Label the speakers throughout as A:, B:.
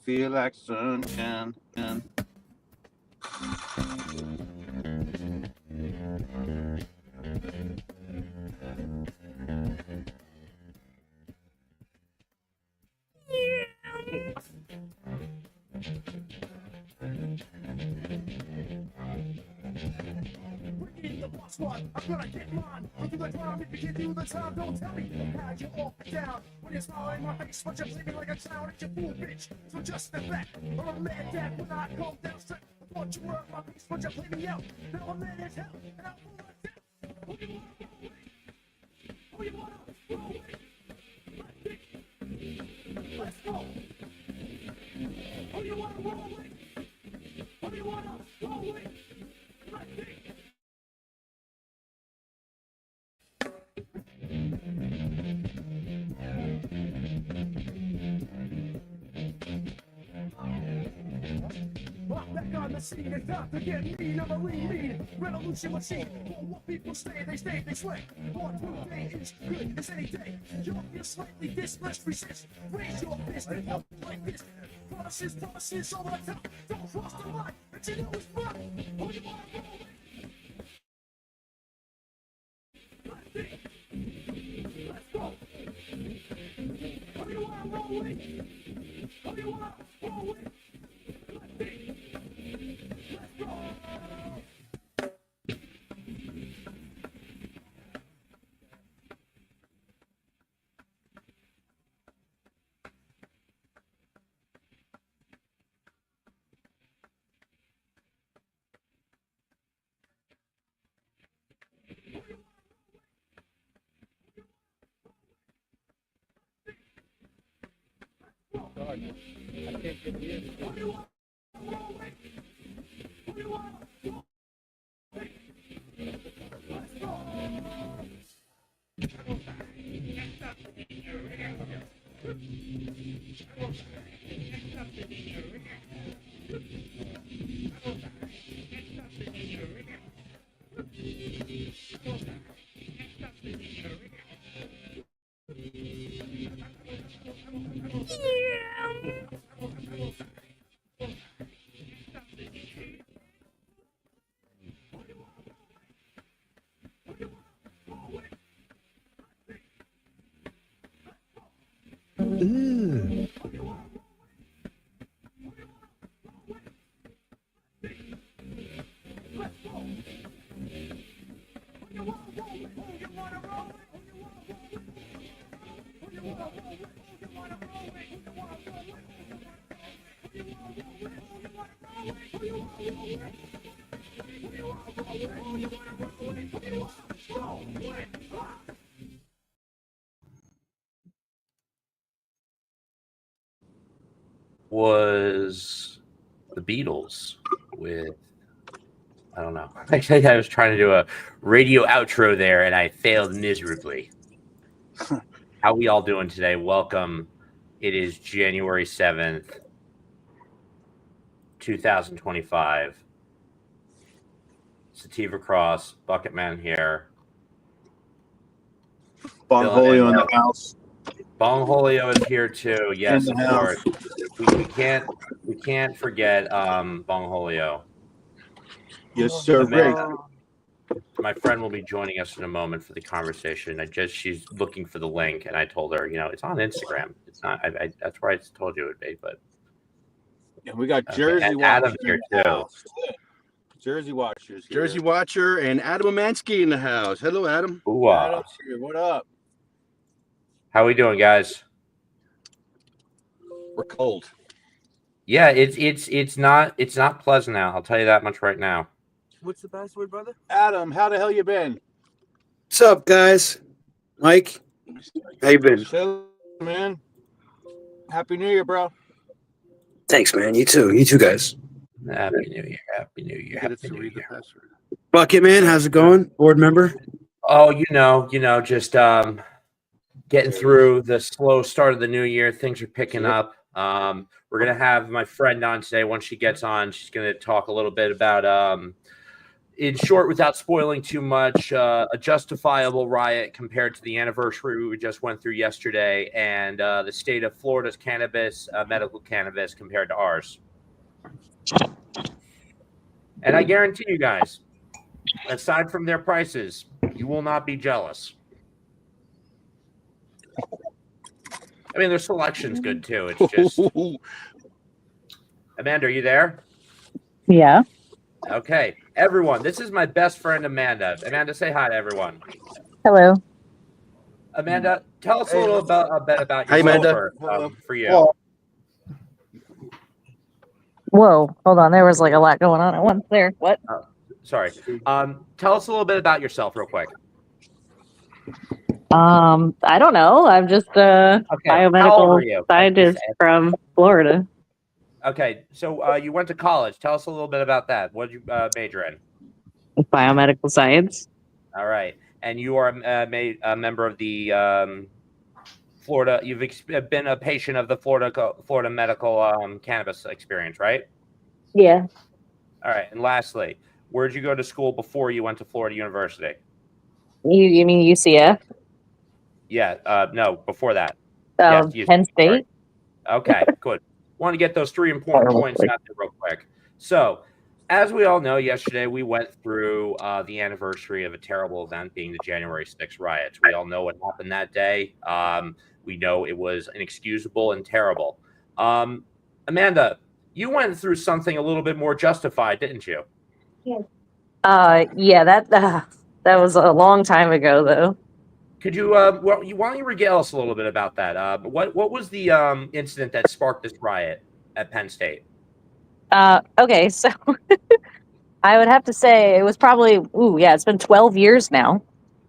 A: feel like sunshine.
B: I'm gonna get mine. I'll do the crime if you can't do the time. Don't tell me how you all down. When you smile in my face, but you play me like a clown, it's your fool bitch. So just step back, or I'm mad that when I come down straight. I thought you were my piece, but you play me out. Now I'm mad as hell, and I'll pull it down. Who you wanna roll with? Let's go. Who you wanna roll with? Who you wanna roll with? Let's go. Back on the scene, it's time to get mean. I'm a lean. Revolution machine. For what people stay, they sway. Born through day is good as any day. You'll feel slightly displaced, resist. Raise your fist and help like this. Promises over the top. Don't cross the line, but you know it's fun. Who you wanna roll with? Let's go. Who you wanna roll with? Who you wanna roll with? I can't get the end.
C: Was the Beatles with, I don't know. Actually, I was trying to do a radio outro there and I failed miserably. How we all doing today? Welcome. It is January 7th, 2025. SativaCross, Bucketman here.
A: Bongholio in the house.
C: Bongholio is here too. Yes, of course. We can't forget Bongholio.
A: Yes, sir.
C: My friend will be joining us in a moment for the conversation. She's looking for the link, and I told her, it's on Instagram. It's not. That's where I told you it would be. But
A: yeah, we got Jersey
C: Adam here too.
A: Jersey Watchers. Here.
D: Jersey Watcher and Adam Amansky in the house. Hello, Adam.
C: Ooh,
A: Adam's here. What up?
C: How we doing, guys?
D: We're cold.
C: Yeah, it's not pleasant out. I'll tell you that much right now.
B: What's the password, brother?
A: Adam, how the hell you been?
E: What's up, guys? Mike, how you been?
A: Chill, man. Happy New Year, bro.
E: Thanks, man. You too, guys.
C: Happy New Year. Happy New Year. Happy New Year.
E: Bucketman, how's it going? Board member?
C: Oh, just getting through the slow start of the new year. Things are picking up. We're gonna have my friend on today. Once she gets on, she's gonna talk a little bit about in short, without spoiling too much, a justifiable riot compared to the anniversary we just went through yesterday, and the state of Florida's cannabis, medical cannabis, compared to ours. And I guarantee you guys, aside from their prices, you will not be jealous. I mean, their selection's good too. It's just Amanda, are you there?
F: Yeah.
C: Okay, everyone, this is my best friend Amanda. Amanda, say hi to everyone.
F: Hello.
C: Amanda, tell us a little bit about
D: Hi,
C: yourself
D: Amanda.
C: for you.
F: Whoa. Hold on. There was like a lot going on at once there. What?
C: Sorry. Tell us a little bit about yourself real quick.
F: I don't know. I'm just a
C: How old are
F: biomedical
C: you?
F: scientist from Florida.
C: Okay, so you went to college. Tell us a little bit about that. What did you major in?
F: Biomedical science.
C: All right, and you are a member of the Florida. You've been a patient of the Florida medical cannabis experience, right?
F: Yeah.
C: All right, and lastly, where did you go to school before you went to Florida University?
F: You mean UCF?
C: Yeah, no, before that. Yes,
F: Penn State.
C: Sorry. Okay, good. Want to get those 3 important points out there real quick. So, as we all know, yesterday we went through the anniversary of a terrible event being the January 6th riots. We all know what happened that day. We know it was inexcusable and terrible. Amanda, you went through something a little bit more justified, didn't you?
F: Yeah, that was a long time ago, though.
C: Could you, why don't you regale us a little bit about that? What was the incident that sparked this riot at Penn State?
F: Okay, so I would have to say it was probably, it's been 12 years now.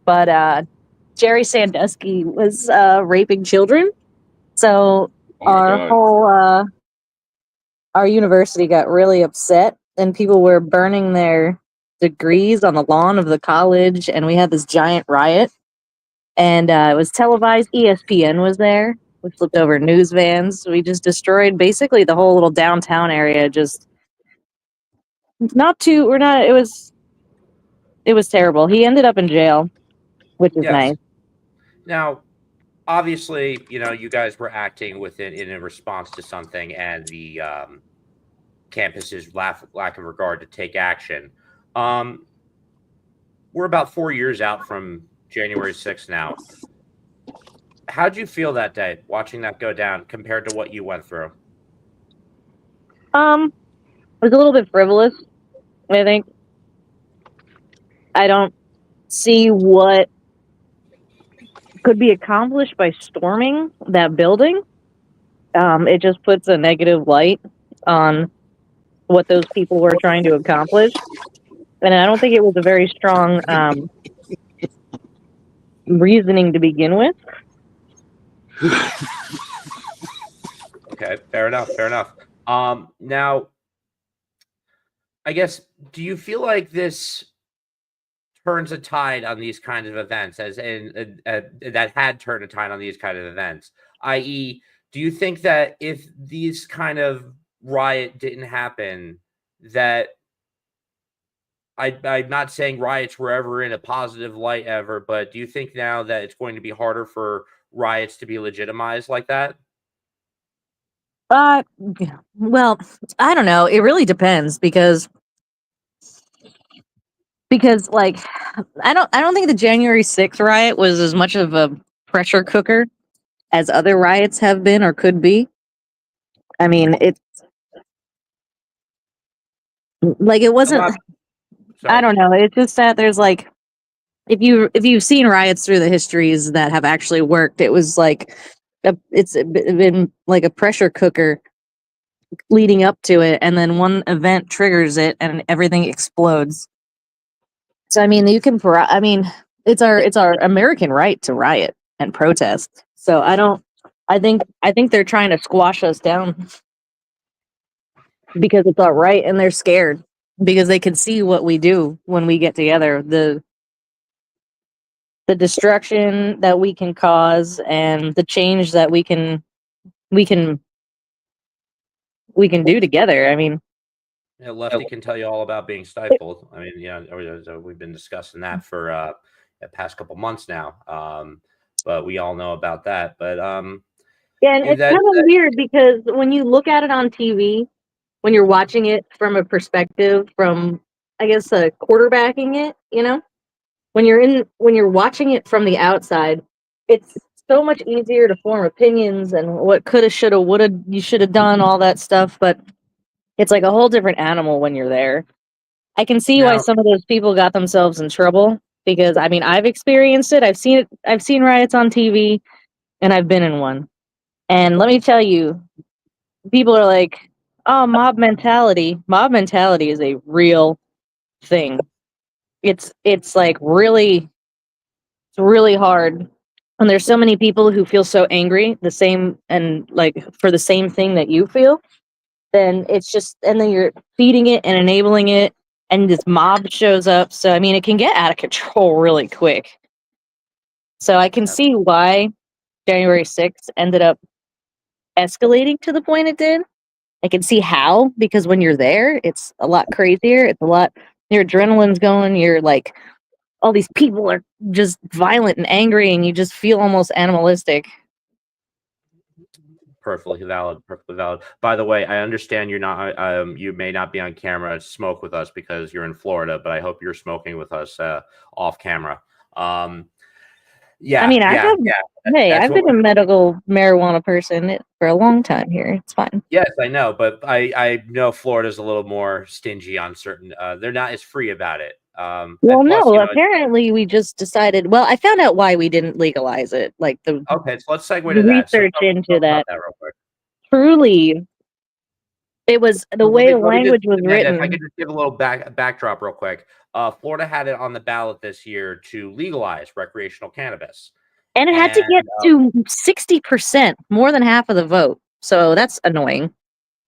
F: But Jerry Sandusky was raping children. So our university got really upset, and people were burning their degrees on the lawn of the college, and we had this giant riot. And it was televised. ESPN was there. We flipped over news vans. We just destroyed basically the whole little downtown area. Just it was terrible. He ended up in jail, which is nice.
C: Now, obviously, you guys were acting in a response to something, and the campus's lack of regard to take action. We're about 4 years out from January 6th now. How'd you feel that day watching that go down compared to what you went through?
F: It was a little bit frivolous, I think. I don't see what could be accomplished by storming that building. It just puts a negative light on what those people were trying to accomplish. And I don't think it was a very strong reasoning to begin with.
C: Okay, fair enough. Now, I guess, do you feel like this turns a tide on these kinds of events, as in that had turned a tide on these kind of events? I.e., do you think that if these kind of riot didn't happen, that I'm not saying riots were ever in a positive light ever, but do you think now that it's going to be harder for riots to be legitimized like that?
F: Well, I don't know. It really depends because like I don't think the January 6th riot was as much of a pressure cooker as other riots have been or could be. I mean, it's like it wasn't. I don't know. It's just that there's like, if you've seen riots through the histories that have actually worked, it was like it's been like a pressure cooker leading up to it, and then one event triggers it, and everything explodes. So I mean, it's our American right to riot and protest. So I think they're trying to squash us down because it's our right, and they're scared because they can see what we do when we get together. The destruction that we can cause and the change that we can do together. I mean,
C: Yeah, Lefty can tell you all about being stifled. I mean, we've been discussing that for the past couple months now. But we all know about that. But
F: Yeah, and it's
C: that,
F: kind of weird because when you look at it on TV, when you're watching it from a perspective from, I guess, quarterbacking it, when you're watching it from the outside, it's so much easier to form opinions and what coulda, shoulda, woulda, you should have done, all that stuff. But it's like a whole different animal when you're there. I can see why
C: now,
F: some of those people got themselves in trouble because I mean I've experienced it. I've seen it. I've seen riots on TV, and I've been in one. And let me tell you, people are like, "Oh, mob mentality." Mob mentality is a real thing. It's like it's really hard. And there's so many people who feel so angry, the same and like for the same thing that you feel. Then it's just, and then you're feeding it and enabling it, and this mob shows up. So I mean, it can get out of control really quick. So I can see why January 6th ended up escalating to the point it did. I can see how, because when you're there, it's a lot crazier. It's a lot, your adrenaline's going, you're like, all these people are just violent and angry, and you just feel almost animalistic.
C: perfectly valid. Perfectly valid. By the way, I understand you're not. You may not be on camera to smoke with us because you're in Florida, but I hope you're smoking with us off camera. Yeah,
F: I mean,
C: yeah, yeah.
F: hey,
C: That's
F: I've
C: what
F: been a medical marijuana person for a long time here. It's fine.
C: Yes, I know, but I know Florida's a little more stingy on certain. They're not as free about it. And
F: Well,
C: plus,
F: no, apparently we just decided. Well, I found out why we didn't legalize it. Like
C: okay, so let's segue
F: the
C: to that. So
F: research into
C: talk about
F: that.
C: that real quick.
F: Truly, it was the
C: So
F: way the
C: let me just,
F: language was
C: Amanda, if I
F: written.
C: could just give a little backdrop real quick. Florida had it on the ballot this year to legalize recreational cannabis,
F: And it had to
C: and
F: get to 60%, more than half of the vote. So that's annoying.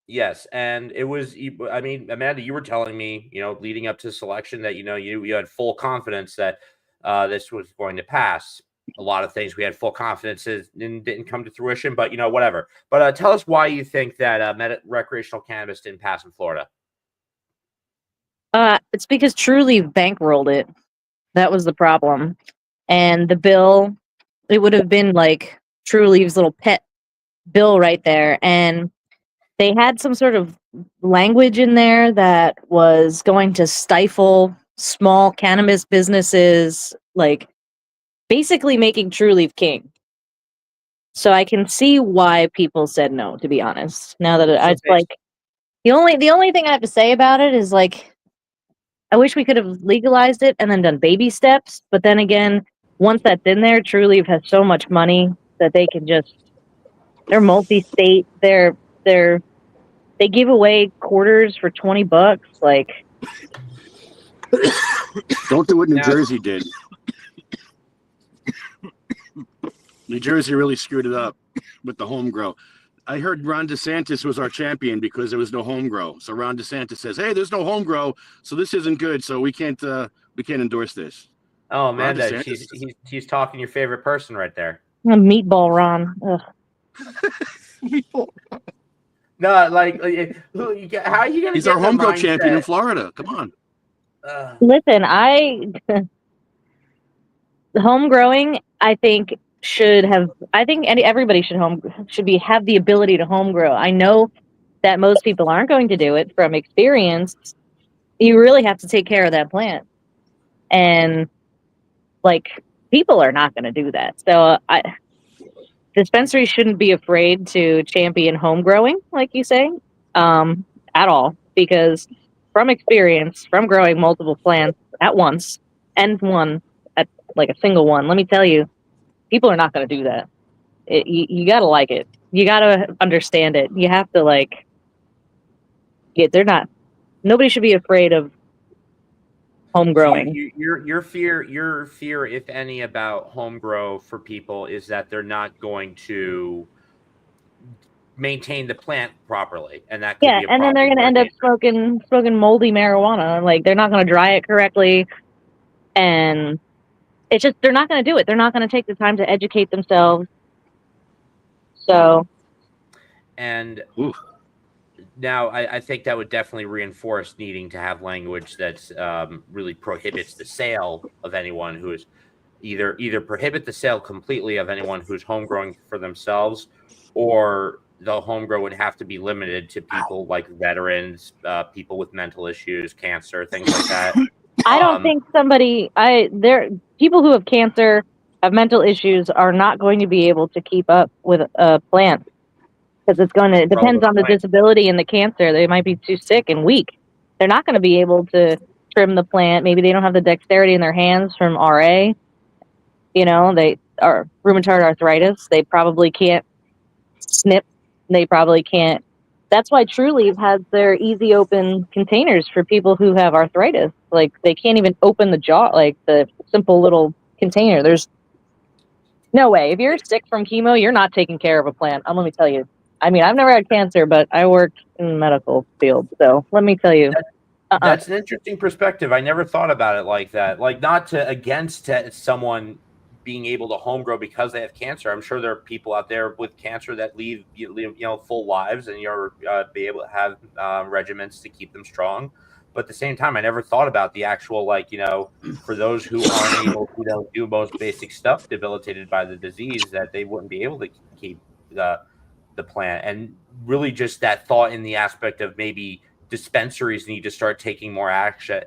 C: yes, and it was. I mean, Amanda, you were telling me, leading up to the selection that you had full confidence that this was going to pass. A lot of things we had full confidence in didn't come to fruition, but whatever. But tell us why you think that recreational cannabis didn't pass in Florida.
F: It's because Truly bankrolled it. That was the problem. And the bill, it would have been like Truly's little pet bill right there. And they had some sort of language in there that was going to stifle small cannabis businesses, like basically making True Leaf king. So I can see why people said no, to be honest. Now that
C: So
F: it's like the only thing I have to say about it is like I wish we could have legalized it and then done baby steps, but then again, once that's in there, True Leaf has so much money that they can just they're multi-state, they give away quarters for $20. Like,
D: Don't do what New
C: Now-
D: Jersey did. New Jersey really screwed it up with the home grow. I heard Ron DeSantis was our champion because there was no home grow. So Ron DeSantis says, "Hey, there's no home grow, so this isn't good. So we can't endorse this."
C: oh,
D: Ron
C: Amanda,
D: DeSantis.
C: he's talking your favorite person right there.
F: a meatball Ron. Ugh.
C: No, like, how are you gonna?
D: He's
C: get
D: our
C: the
D: home grow
C: mindset?
D: champion in Florida. Come on.
F: Listen, home growing, I think everybody should have the ability to home grow. I know that most people aren't going to do it from experience. You really have to take care of that plant. And like people are not going to do that. So dispensaries shouldn't be afraid to champion home growing, like you say, at all, because from experience, from growing multiple plants at once and one at like a single one, let me tell you, people are not going to do that. You got to like it. You got to understand it. You have to nobody should be afraid of home growing.
C: Your fear, if any, about home grow for people is that they're not going to maintain the plant properly, and that could
F: Yeah,
C: be a
F: and then they're
C: problem.
F: going to end up smoking moldy marijuana. Like they're not going to dry it correctly, and it's just they're not going to do it. They're not going to take the time to educate themselves. So,
C: And
D: Ooh.
C: Now, I think that would definitely reinforce needing to have language that's really prohibits the sale of anyone who is either prohibit the sale completely of anyone who's homegrowing for themselves, or the homegrow would have to be limited to people like veterans, people with mental issues, cancer, things like that.
F: I don't think people who have cancer, have mental issues, are not going to be able to keep up with a plant because it depends on the disability and the cancer. They might be too sick and weak. They're not going to be able to trim the plant. Maybe they don't have the dexterity in their hands from RA. They are rheumatoid arthritis. They probably can't snip. They probably can't. That's why True Leaf has their easy open containers for people who have arthritis. Like, they can't even open the jaw, like the simple little container. There's no way. If you're sick from chemo, you're not taking care of a plant. Let me tell you. I mean, I've never had cancer, but I worked in the medical field. So let me tell you.
C: That's an interesting perspective. I never thought about it like that. Like, not against someone being able to home grow because they have cancer. I'm sure there are people out there with cancer that leave full lives, and you're be able to have regimens to keep them strong. But at the same time, I never thought about the actual, for those who aren't able to do most basic stuff, debilitated by the disease, that they wouldn't be able to keep the plant. And really just that thought in the aspect of maybe dispensaries need to start taking more action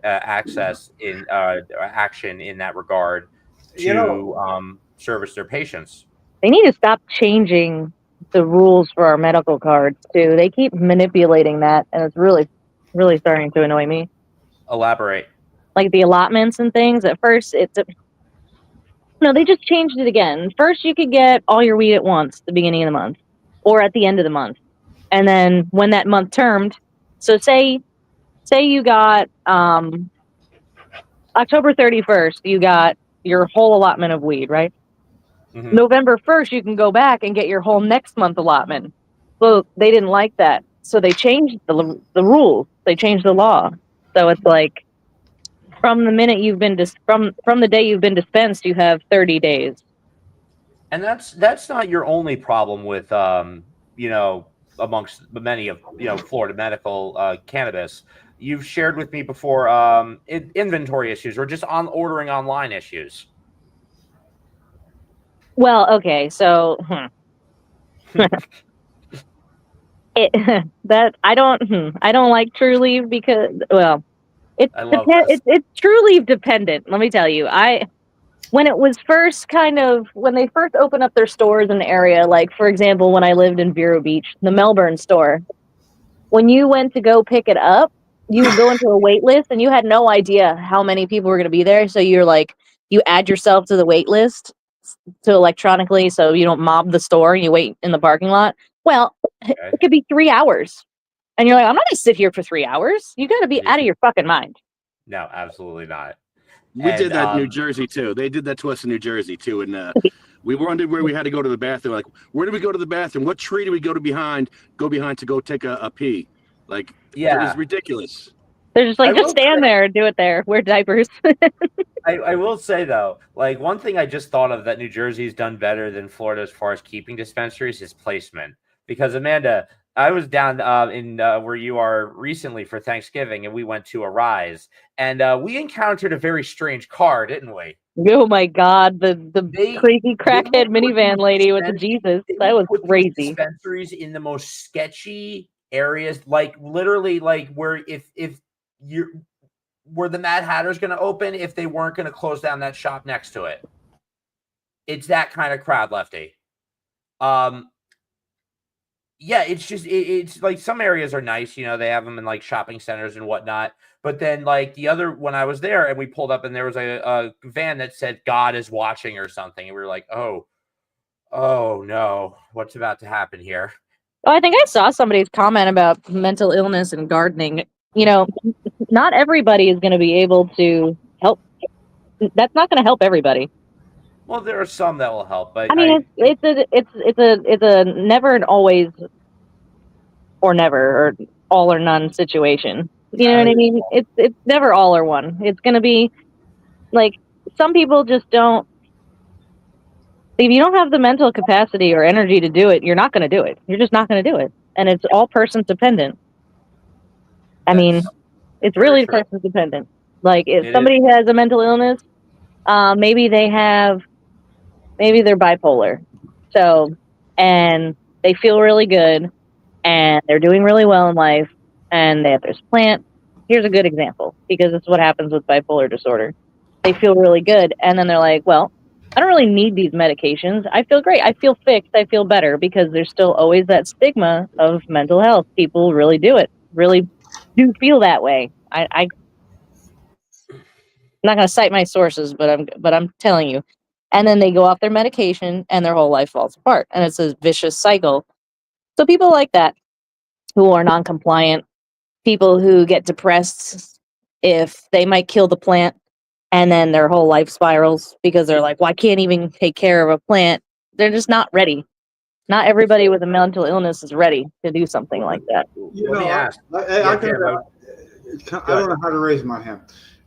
C: in that regard to service their patients.
F: They need to stop changing the rules for our medical cards too. They keep manipulating that, and it's really, really starting to annoy me.
C: Elaborate.
F: Like the allotments and things. At first, they just changed it again. First, you could get all your weed at once at the beginning of the month, or at the end of the month, and then when that month termed. So say you got October 31st, you got your whole allotment of weed, right? Mm-hmm. November 1st, you can go back and get your whole next month allotment. Well, they didn't like that, so they changed the rules. They changed the law. So it's like from the minute you've been from the day you've been dispensed, you have 30 days.
C: And that's not your only problem with amongst many of Florida medical cannabis. You've shared with me before inventory issues or just ordering online issues.
F: Well, okay, so I don't like True Leaf because it's True Leaf dependent. Let me tell you, when they first opened up their stores in the area, like for example, when I lived in Vero Beach, the Melbourne store, when you went to go pick it up, you would go into a wait list and you had no idea how many people were going to be there. So you add yourself to the wait list to electronically, so you don't mob the store and you wait in the parking lot. Well, okay. It could be 3 hours. And you're like, I'm not going to sit here for 3 hours. You got to be out of your fucking mind.
C: No, absolutely not.
D: We did that in New Jersey too. They did that to us in New Jersey too. And we wondered where we had to go to the bathroom. Like, where do we go to the bathroom? What tree do we go behind to go take a pee? Like, yeah, it was ridiculous.
F: They're just like, just stand there, do it there, wear diapers.
C: I will say though, like one thing I just thought of that New Jersey's done better than Florida as far as keeping dispensaries is placement. Because Amanda, I was down in where you are recently for Thanksgiving, and we went to Arise, and we encountered a very strange car, didn't we?
F: Oh my God, the crazy crackhead minivan lady with the Jesus. That was crazy.
C: Dispensaries in the most sketchy areas, like literally like where where the Mad Hatter's going to open if they weren't going to close down that shop next to it. It's that kind of crowd, Lefty. Yeah, it's just it's like some areas are nice, they have them in like shopping centers and whatnot. But then like when I was there and we pulled up and there was a van that said God is watching or something, and we were like, oh no, what's about to happen here?
F: Oh, I think I saw somebody's comment about mental illness and gardening. Not everybody is going to be able to help. That's not going to help everybody.
C: Well, there are some that will help, but
F: I mean, it's a never and always or never or all or none situation. You know what I mean? It's never all or one. It's going to be like some people just don't. If you don't have the mental capacity or energy to do it, you're not going to do it. You're just not going to do it. and it's all person dependent. I mean,
C: That's
F: it's
C: very
F: really
C: true.
F: person dependent. Like if
C: It
F: somebody has a mental illness, maybe they're bipolar. So, and they feel really good and they're doing really well in life and they have this plant. Here's a good example because it's what happens with bipolar disorder. They feel really good and then they're like, well, I don't really need these medications. I feel great. I feel fixed. I feel better because there's still always that stigma of mental health. People really do it, really do feel that way. I'm not going to cite my sources, but I'm telling you. And then they go off their medication and their whole life falls apart. And it's a vicious cycle. So people like that who are non-compliant, people who get depressed if they might kill the plant and then their whole life spirals because they're like, well, I can't even take care of a plant. They're just not ready. Not everybody with a mental illness is ready to do something like that.
C: Let me ask.
G: I
C: Yeah,
G: can,
C: Jim,
G: I don't know how to raise my hand.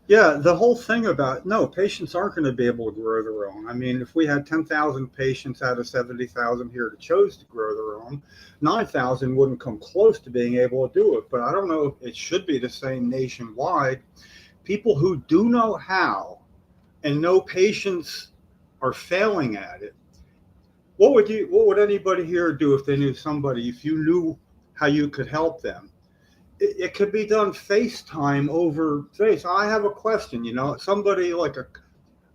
G: Yeah, the whole thing about no, patients aren't going to be able to grow their own. I mean, if we had 10,000 patients out of 70,000 here that chose to grow their own, 9,000 wouldn't come close to being able to do it. But I don't know if it should be the same nationwide. People who do know how and know patients are failing at it. What would anybody here do if they knew somebody, if you knew how you could help them? It could be done FaceTime over face. I have a question, somebody like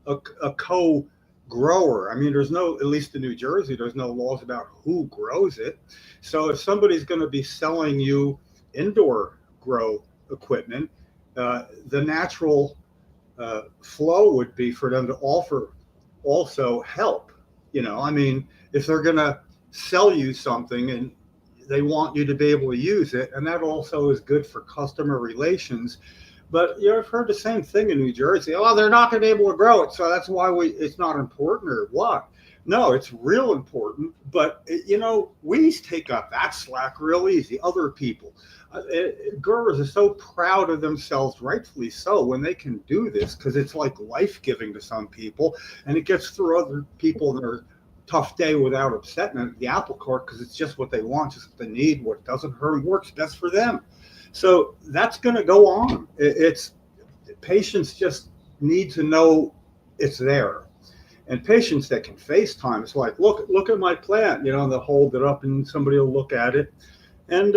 G: a co-grower. I mean, there's no, at least in New Jersey, there's no laws about who grows it. So if somebody's going to be selling you indoor grow equipment, the natural flow would be for them to offer also help. I mean, if they're going to sell you something and they want you to be able to use it, and that also is good for customer relations. But I've heard the same thing in New Jersey. Oh, they're not going to be able to grow it, so that's why it's not important or what? No, it's real important. But we take up that slack real easy. Other people, growers are so proud of themselves, rightfully so, when they can do this because it's like life-giving to some people, and it gets through other people that are tough day without upsetting the apple cart because it's just what they want, just what they need, what doesn't hurt, works best for them. So that's going to go on. It's patients just need to know it's there, and patients that can FaceTime. It's like, look at my plant, and they'll hold it up and somebody will look at it. And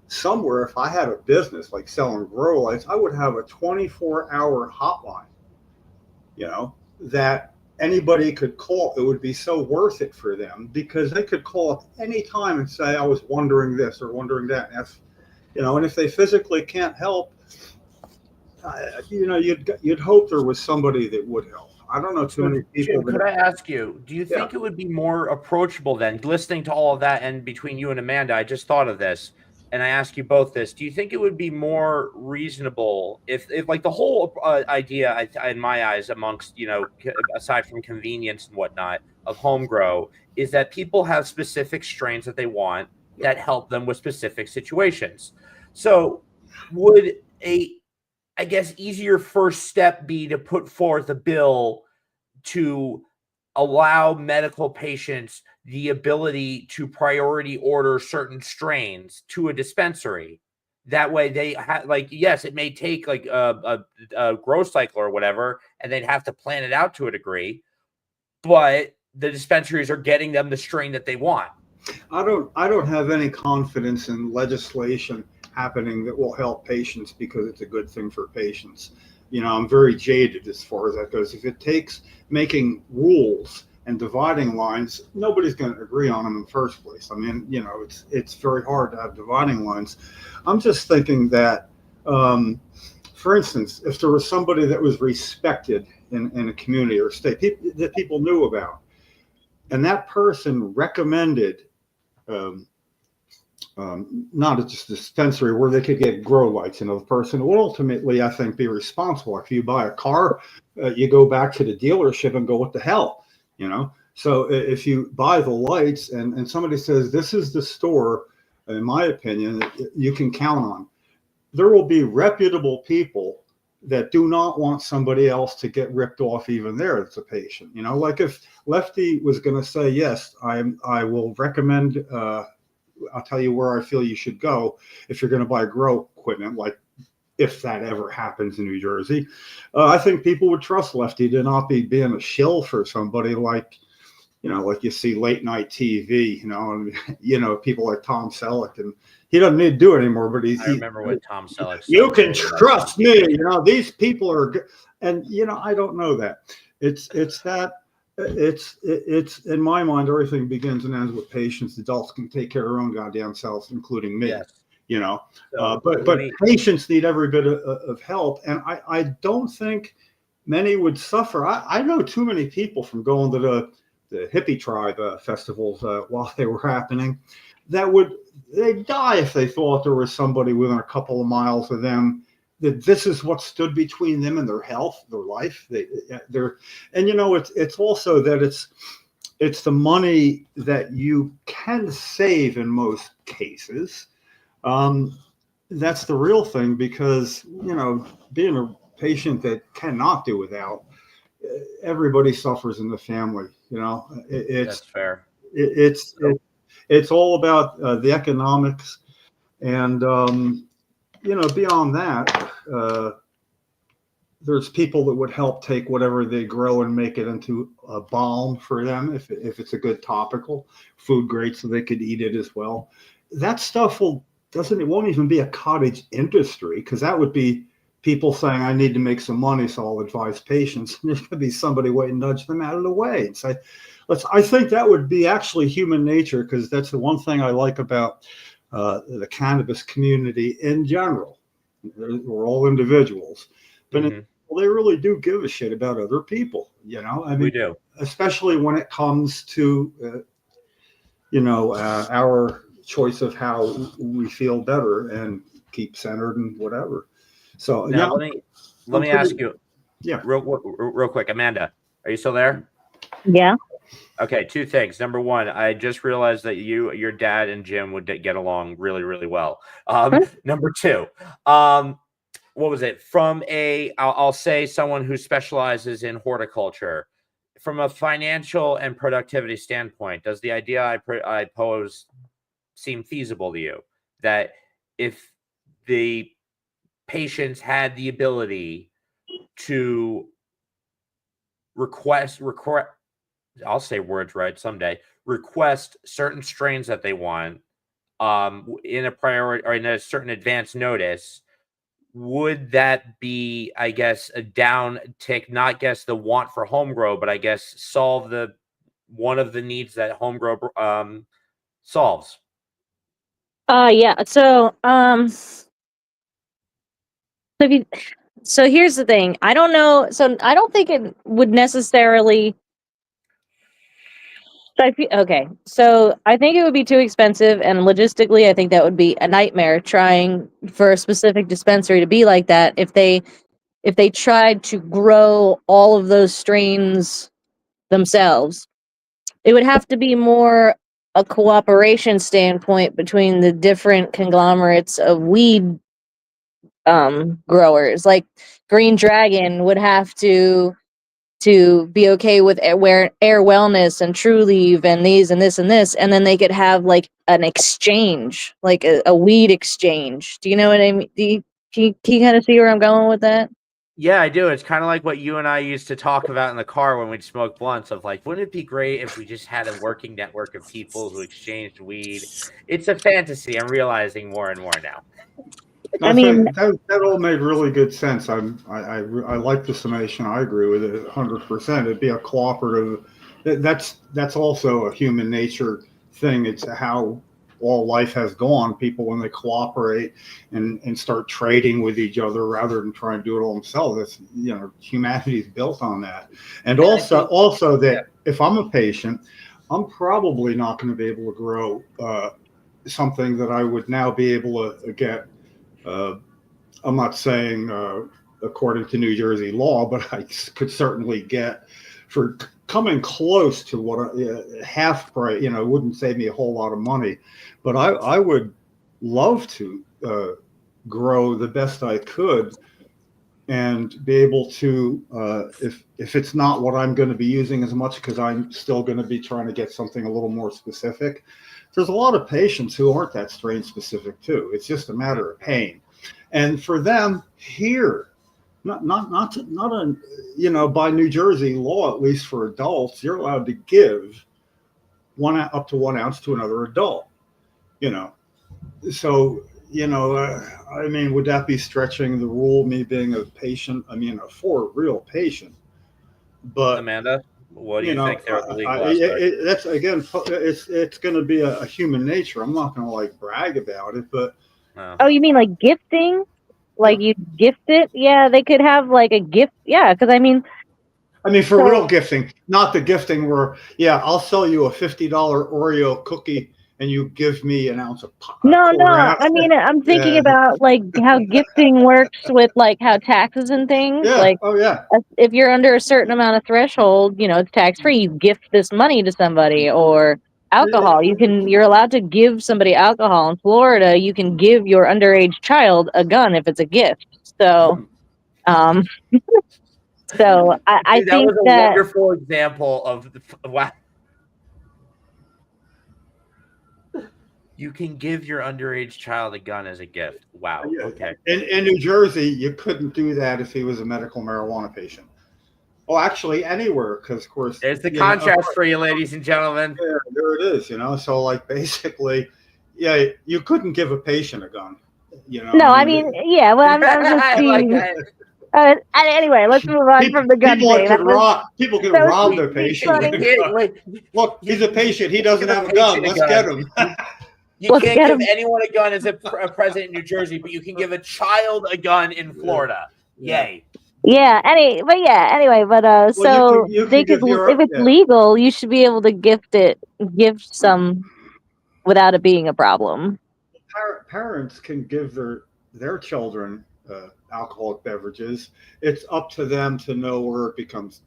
G: somewhere, if I had a business like selling grow lights, I would have a 24-hour hotline, that anybody could call. It would be so worth it for them because they could call up any time and say, I was wondering this or wondering that. And if they physically can't help, you'd hope there was somebody that would help. I don't know too many people.
C: Jim, could I ask you, do you think it would be more approachable then, listening to all of that, and between you and Amanda, I just thought of this, and I ask you both this, do you think it would be more reasonable if like the whole idea, in my eyes, amongst, aside from convenience and whatnot, of home grow, is that people have specific strains that they want that help them with specific situations? So would I guess, easier first step be to put forth a bill to allow medical patients the ability to priority order certain strains to a dispensary? That way they yes, it may take like a grow cycle or whatever, and they'd have to plan it out to a degree, but the dispensaries are getting them the strain that they want.
G: I don't have any confidence in legislation happening that will help patients because it's a good thing for patients. I'm very jaded as far as that goes. If it takes making rules and dividing lines, nobody's going to agree on them in the first place. I mean, it's very hard to have dividing lines. I'm just thinking that, for instance, if there was somebody that was respected in a community or state that people knew about, and that person recommended not just a dispensary where they could get grow lights, the person will ultimately, I think, be responsible. If you buy a car, you go back to the dealership and go, what the hell, So if you buy the lights and somebody says, this is the store, in my opinion, that you can count on, there will be reputable people that do not want somebody else to get ripped off even there as a patient. Like if Lefty was going to say, yes, I will recommend I'll tell you where I feel you should go if you're going to buy grow equipment, like if that ever happens in New Jersey. I think people would trust Lefty to not be being a shill for somebody like, like you see late night TV, and, people like Tom Selleck, and he doesn't need to do it anymore, but
C: I remember when Tom Selleck.
G: You can trust me, these people are good. And, I don't know that. It's in my mind, everything begins and ends with patients. Adults can take care of their own goddamn selves, including me.
C: Yes.
G: But patients need every bit of help, and I don't think many would suffer. I know too many people from going to the hippie tribe festivals while they were happening they'd die if they thought there was somebody within a couple of miles of them, that this is what stood between them and their health, their life. It's also that it's the money that you can save in most cases. That's the real thing, because being a patient that cannot do without, everybody suffers in the family.
C: That's fair.
G: It's all about the economics, and beyond that, there's people that would help take whatever they grow and make it into a balm for them if it's a good topical food grade, so they could eat it as well. That stuff won't even be a cottage industry, because that would be people saying, I need to make some money, so I'll advise patients. There's going to be somebody waiting to nudge them out of the way and say, I think that would be actually human nature, because that's the one thing I like about the cannabis community in general. We're all individuals, but they really do give a shit about other people.
C: We do,
G: especially when it comes to our choice of how we feel better and keep centered and whatever. So
C: now, let me ask you, real quick, Amanda, are you still there?
F: Yeah.
C: Okay, two things. Number one, I just realized that your dad and Jim would get along really, really well. Number two, what was it? From I'll say someone who specializes in horticulture, from a financial and productivity standpoint, does the idea I pose seem feasible to you? That if the patients had the ability to request, I'll say words right someday, request certain strains that they want in a priority or in a certain advance notice, would that be, I guess, a downtick, not guess the want for home grow, but I guess solve one of the needs that home grow solves?
F: Yeah. So here's the thing. I don't know. So I don't think it would necessarily. Okay. So I think it would be too expensive, and logistically, I think that would be a nightmare trying for a specific dispensary to be like that. If they tried to grow all of those strains themselves, it would have to be more a cooperation standpoint between the different conglomerates of weed growers. Like Green Dragon would have to be okay with air wellness and True Leave and these and this and this, and then they could have like an exchange, like a weed exchange. Do you know what I mean? Can you kind of see where I'm going with that?
C: Yeah, I do. It's kind of like what you and I used to talk about in the car when we'd smoke blunts, of like, wouldn't it be great if we just had a working network of people who exchanged weed? It's a fantasy. I'm realizing more and more now.
F: I mean,
G: that all made really good sense. I like the summation. I agree with it 100%. It'd be a cooperative. That's also a human nature thing. It's how all life has gone. People, when they cooperate and start trading with each other rather than trying to do it all themselves, humanity's built on that. And also that if I'm a patient, I'm probably not going to be able to grow something that I would now be able to get. I'm not saying according to New Jersey law, but I could certainly get for coming close to what half price. It wouldn't save me a whole lot of money, but I would love to grow the best I could and be able to, if it's not what I'm going to be using as much, because I'm still going to be trying to get something a little more specific, there's a lot of patients who aren't that strain specific too. It's just a matter of pain. And for them here, not by New Jersey law, at least for adults, you're allowed to give up to 1 ounce to another adult. So I mean, would that be stretching the rule? Me being a patient, I mean, for a real patient, but
C: Amanda, what do you think there the legal aspect?
G: that's again, it's going to be a human nature. I'm not going to like brag about it, but
F: Oh, you mean like gifting? Like you gift it? Yeah, they could have like a gift. Yeah, because I mean,
G: for real gifting, not the gifting where, I'll sell you a $50 Oreo cookie and you give me an ounce of pop.
F: No. I mean, I'm thinking about like how gifting works with like how taxes and things.
G: Yeah.
F: Like,
G: oh yeah.
F: if you're under a certain amount of threshold, it's tax free. You gift this money to somebody, or alcohol. You're allowed to give somebody alcohol in Florida. You can give your underage child a gun if it's a gift. So, so I
C: Dude,
F: think
C: was a wonderful example of wow. You can give your underage child a gun as a gift. Wow.
G: Yeah.
C: Okay.
G: In New Jersey, you couldn't do that if he was a medical marijuana patient. Oh, actually, anywhere, because of course.
C: There's the contrast for you, ladies and gentlemen.
G: Yeah, there it is. So like basically, you couldn't give a patient a gun.
F: No, I mean, yeah. Well, I'm just seeing. Anyway, let's move on from the gun thing.
G: People can rob their patient. Look, he's a patient. He doesn't have a gun. Let's get him.
C: You can't give anyone a gun as a president in New Jersey, but you can give a child a gun in Florida. Yay.
F: Yeah. Anyway, but so they could, if it's legal, you should be able to give some without it being a problem.
G: Parents can give their children alcoholic beverages. It's up to them to know where it becomes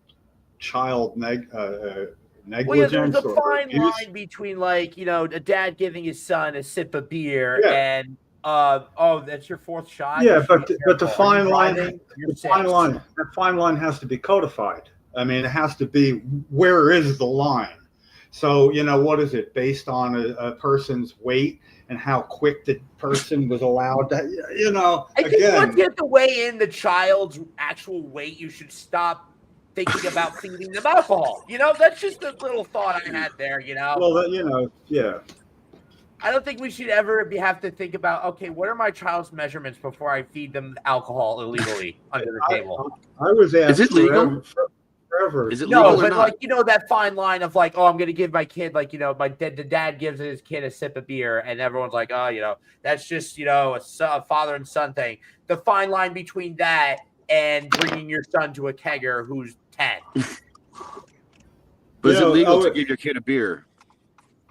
G: child negligence.
C: Well, yeah, there's a fine line between a dad giving his son a sip of beer and that's your fourth shot.
G: Yeah, but the fine line has to be codified. I mean, it has to be, where is the line? So, what is it based on a person's weight and how quick the person was allowed to,
C: I think once you have to weigh in the child's actual weight, you should stop thinking about feeding them alcohol. That's just a little thought I had there,
G: Well, yeah.
C: I don't think we should ever have to think about, okay, what are my child's measurements before I feed them alcohol illegally under the table?
G: I was asked,
D: is it legal?
G: Forever.
D: Is it legal or not?
C: That fine line of I'm going to give my kid, the dad gives his kid a sip of beer, and everyone's like, oh, that's just, a father and son thing. The fine line between that and bringing your son to a kegger who's 10.
D: But is it legal to give your kid a beer?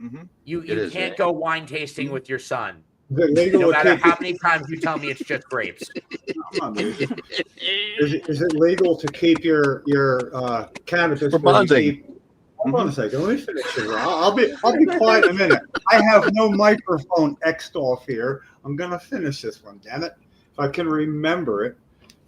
A: Mm-hmm.
C: You can't go wine tasting with your son.
G: No
C: matter how many times you tell me it's just grapes.
G: Is it legal to keep your cannabis?
D: For bonding.
G: Hold on a second. Let me finish here. I'll be quiet in a minute. I have no microphone X'd off here. I'm gonna finish this one. Damn it! If I can remember it.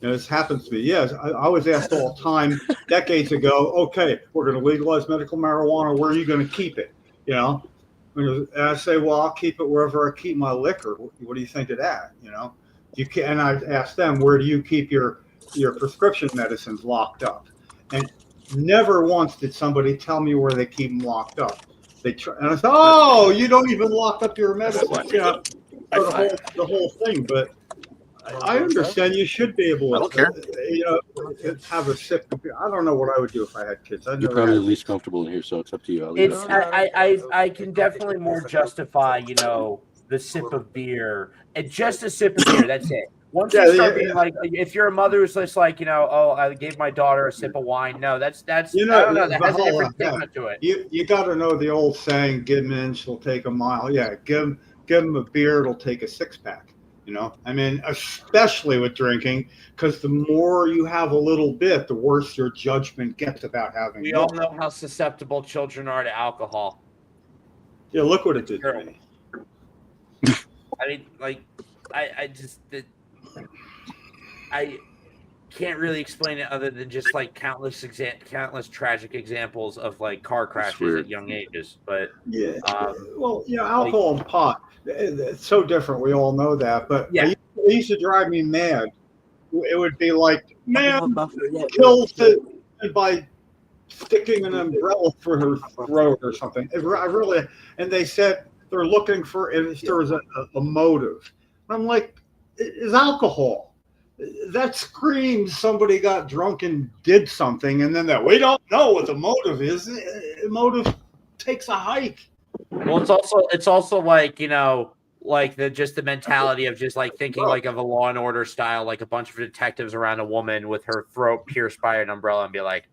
G: This happens to me. Yes, I was asked all the time decades ago. Okay, we're going to legalize medical marijuana. Where are you going to keep it? And I say, well, I'll keep it wherever I keep my liquor. What do you think of that? You can. And I asked them, where do you keep your prescription medicines locked up? And never once did somebody tell me where they keep them locked up. And I said, oh, you don't even lock up your medicine. The whole thing, but. I understand you should be able to, have a sip of beer. I don't know what I would do if I had kids.
H: You're probably the least comfortable in here, so it's up to you.
C: I can definitely more justify, the sip of beer and just a sip of beer. That's it. Once you start being if you're a mother who's just I gave my daughter a sip of wine. No, that's I don't know. That has a different stigma to it.
G: You got to know the old saying, give an inch, it'll take a mile. Yeah, give them a beer, it'll take a 6-pack. I mean, especially with drinking, because the more you have a little bit, the worse your judgment gets about having.
C: We all know how susceptible children are to alcohol.
G: Yeah, look what it did to me.
C: I mean, can't really explain it other than just like countless tragic examples of like car crashes at young ages. But
G: yeah, well, alcohol and pot, it's so different. We all know that, but
C: yeah,
G: it used to drive me mad. It would be like, man, killed by sticking an umbrella through her throat or something. And they said they're looking for if there was a motive. I'm like, it's alcohol. That screams somebody got drunk and did something, and then we don't know what the motive is. The motive takes a hike.
C: Well, it's also like, like the mentality of just like thinking like of a Law and Order style, like a bunch of detectives around a woman with her throat pierced by an umbrella and be like,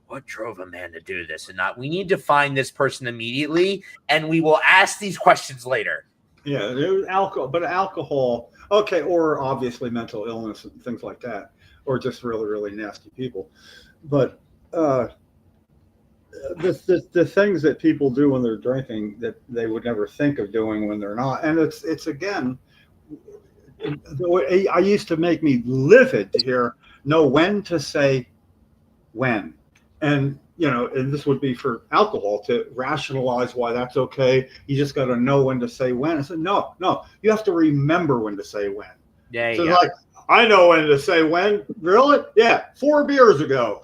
C: what drove a man to do this? And not, we need to find this person immediately, and we will ask these questions later.
G: Yeah, alcohol. Okay, or obviously mental illness and things like that, or just really, really nasty people. But the things that people do when they're drinking that they would never think of doing when they're not, and it's again, I used to make me livid to know when to say when, and and this would be for alcohol to rationalize why that's okay. You just got to know when to say when. I said, no, you have to remember when to say when.
C: Yeah.
G: So like, I know when to say when. Really? Yeah. 4 beers ago,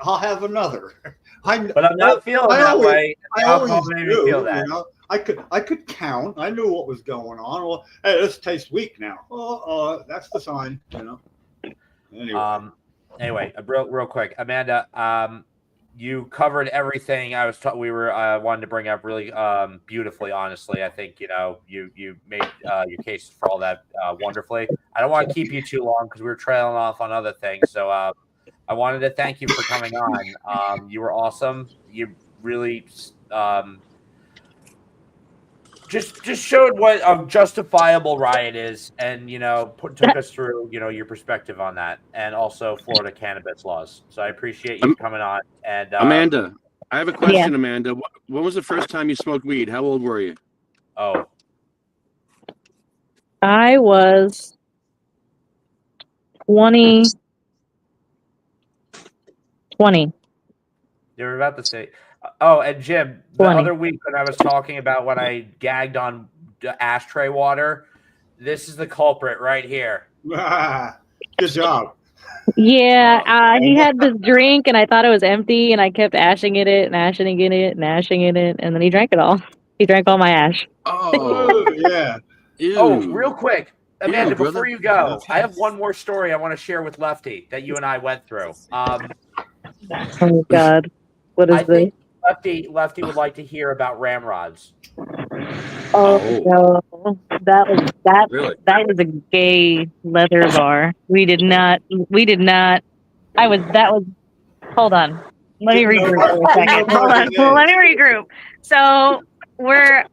G: I'll have another.
C: But I'm not feeling that way.
G: I always do. Feel that. I could count. I knew what was going on. Well, hey, this tastes weak now. That's the sign.
C: Anyway, real quick, Amanda. You covered everything I was we were wanted to bring up really beautifully. Honestly, I think you made your case for all that wonderfully. I don't want to keep you too long because we were trailing off on other things. So I wanted to thank you for coming on. You were awesome. You really just showed what a justifiable riot is, and took us through your perspective on that, and also Florida cannabis laws. So I appreciate you coming on. And
D: Amanda, I have a question. Amanda, when was the first time you smoked weed? How old were you?
C: Oh,
F: I was 20.
C: You were about to say. Oh, and Jim, the
F: 20.
C: other week when I was talking about when I gagged on ashtray water, this is the culprit right here.
G: Good job.
F: Yeah, he had this drink, and I thought it was empty, and I kept ashing in it, and then he drank it all. He drank all my ash.
D: Oh,
G: yeah.
D: Ew.
C: Oh, real quick, Amanda, before
D: brother.
C: you go, I have one more story I want to share with Lefty that you and I went through.
F: Oh, God. What is
C: I
F: this?
C: think Lefty would like to hear about ramrods.
F: Oh, no.
D: Really?
F: That was a gay leather bar. We did not. Hold on. Let me regroup for a second. Hold on. Well, let me regroup. So we're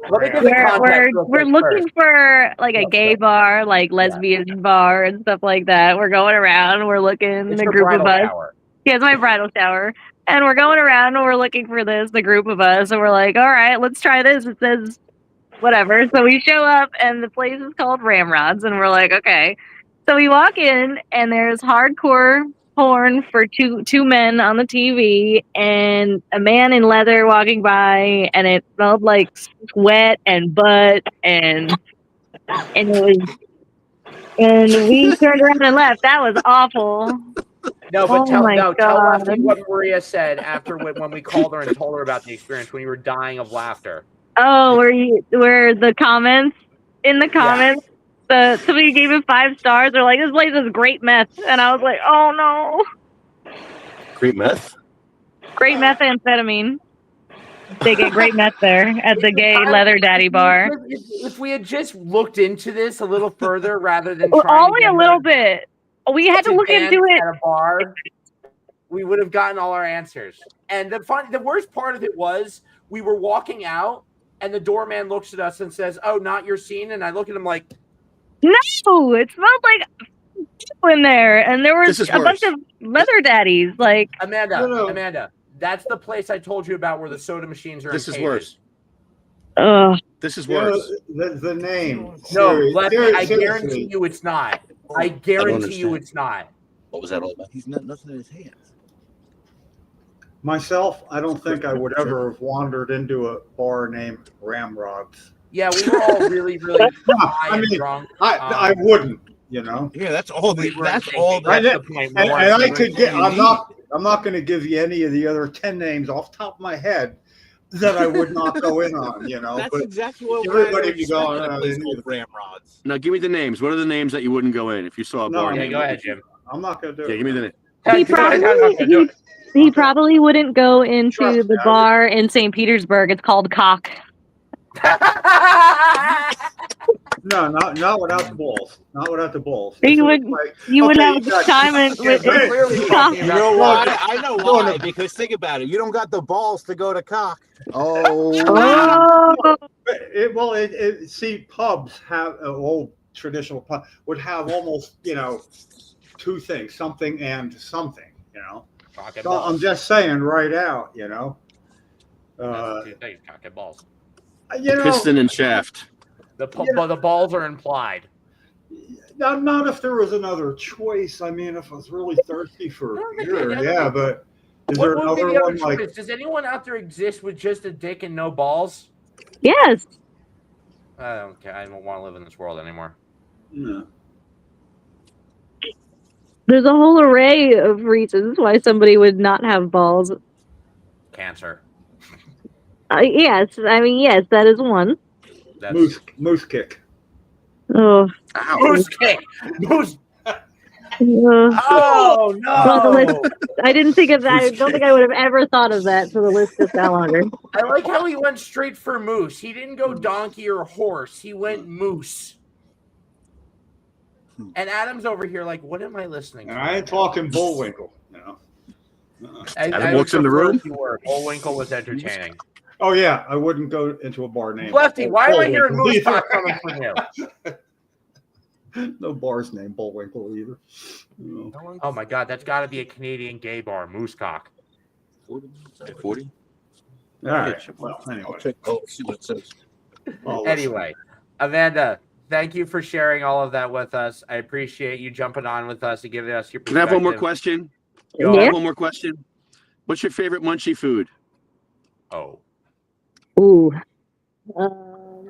F: looking for like a gay bar, like lesbian bar and stuff like that. We're going around. We're looking.
C: It's
F: the
C: your
F: group of
C: bridal
F: us.
C: shower.
F: Yeah, it's my bridal shower. And we're going around and we're looking for the group of us, and we're like, all right, let's try this. It says whatever. So we show up and the place is called Ramrods, and we're like, okay. So we walk in and there's hardcore porn for two men on the TV and a man in leather walking by, and it smelled like sweat and butt and it was, and we turned around and left. That was awful.
C: No, but tell Lefty
F: God.
C: what Maria said after when we called her and told her about the experience when you were dying of laughter.
F: Oh, were the comments in the comments? Somebody gave it 5 stars. They're like, this place is great meth, and I was like, oh no,
H: Great meth?
F: great methamphetamine. They get great meth there at the gay leather daddy bar.
C: If we had just looked into this a little further rather than
F: only a little bit. We had to look into it
C: at a bar, we would have gotten all our answers. And the worst part of it was we were walking out and the doorman looks at us and says, "Oh, not your scene." And I look at him like,
F: no, it smelled like people in there, and there was a bunch of leather daddies. Like
C: Amanda, that's the place I told you about where the soda machines are.
D: This is worse. This is worse.
G: The name.
C: No, Lefty, I guarantee you it's not. I guarantee you it's not.
H: What was that all about? He's not nothing in his hands.
G: Myself, I don't think I would ever have wandered into a bar named Ramrods.
C: Yeah, we were all really, really high and drunk.
G: I wouldn't, you know.
H: Yeah, that's all.
C: We were
H: That's
C: thinking,
H: all.
C: that's
H: That,
C: the point.
G: And
C: We
G: I
C: weren't
G: could
C: thinking-
G: get. I'm not going to give you any of the other 10 names off the top of my head that I would not go in on, you know.
H: that's
G: But
H: exactly what
G: everybody
H: would
G: be going,
H: at a
G: "Oh,
H: place
G: they
H: called
G: need
H: Ramrods.
D: Now, give me the names. What are the names that you wouldn't go in if you saw a
G: No,
D: bar
G: I
C: Yeah,
D: name?
C: go ahead, Jim.
G: I'm not going to do
D: Yeah,
G: it.
D: give me the name.
F: He probably he probably wouldn't go into
G: Trust
F: the
G: me, I
F: bar in St. Petersburg. It's called Cock.
G: No, not without the balls. Not without the balls.
F: You would you would
G: okay,
F: have a
G: you
F: good
G: got-
F: time with
G: Yeah,
C: clearly
F: Cock.
C: talking
A: You
C: about
A: know
C: the
A: why?
C: bar.
A: I know
G: Going
A: why.
G: to-
A: Because think about it. You don't got the balls to go to cock.
F: Oh,
G: See, pubs have old traditional pub would have almost, you know, two things, something and something, you know.
C: Cock and
G: So I'm
C: balls.
G: just saying right out, you know.
C: That's two things, cock and balls.
G: You know,
D: Piston and shaft.
C: The balls are implied.
G: not if there was another choice. I mean, if I was really thirsty for
C: I don't think
G: beer,
C: they-
G: yeah, but is
C: What
G: there
C: would be
G: another
C: the other
G: one like?
C: choice? Does anyone out there exist with just a dick and no balls?
F: yes.
C: I don't care. I don't want to live in this world anymore.
G: No.
F: There's a whole array of reasons why somebody would not have balls.
C: Cancer.
F: Yes, I mean yes, that is one.
C: That's
G: Moose kick.
F: Oh,
C: moose kick. Moose.
F: uh,
C: Oh
F: well, the
C: no!
F: list, I didn't think of that. I don't think I would have ever thought of that, so the list just got longer.
C: I like how he went straight for moose. He didn't go donkey or horse. He went moose. And Adam's over here like, what am I listening to?
G: And I ain't talking Bullwinkle, you know.
D: Adam walks in the room?
C: Bullwinkle was entertaining.
G: Oh yeah, I wouldn't go into a bar named
C: Lefty, why am I hearing
G: Bullwinkle
C: moose
G: either.
C: talk coming from you?
G: No bar's named Bullwinkle either. No.
C: Oh my god, that's got to be a Canadian gay bar, Moosecock.
H: 40?
G: All right. Well, anyway.
H: I'll check. Oh, see what it says.
G: Well,
C: Anyway, Amanda, thank you for sharing all of that with us. I appreciate you jumping on with us and giving us your
D: Can I
C: perspective.
D: have one more question?
C: Go
D: Can I
F: Yeah.
D: have one more question? What's your favorite munchie food?
C: Oh,
F: Ooh.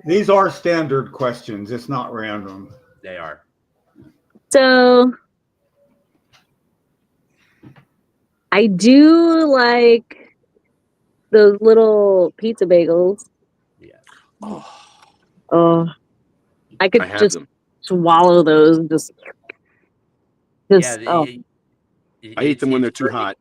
G: These are standard questions. It's not random.
C: they are.
F: So I do like those little pizza bagels.
C: Yeah.
F: Oh, I could
D: I have
F: just
D: them.
F: swallow those. And just
C: Yeah,
F: oh.
D: I eat them when they're too hot.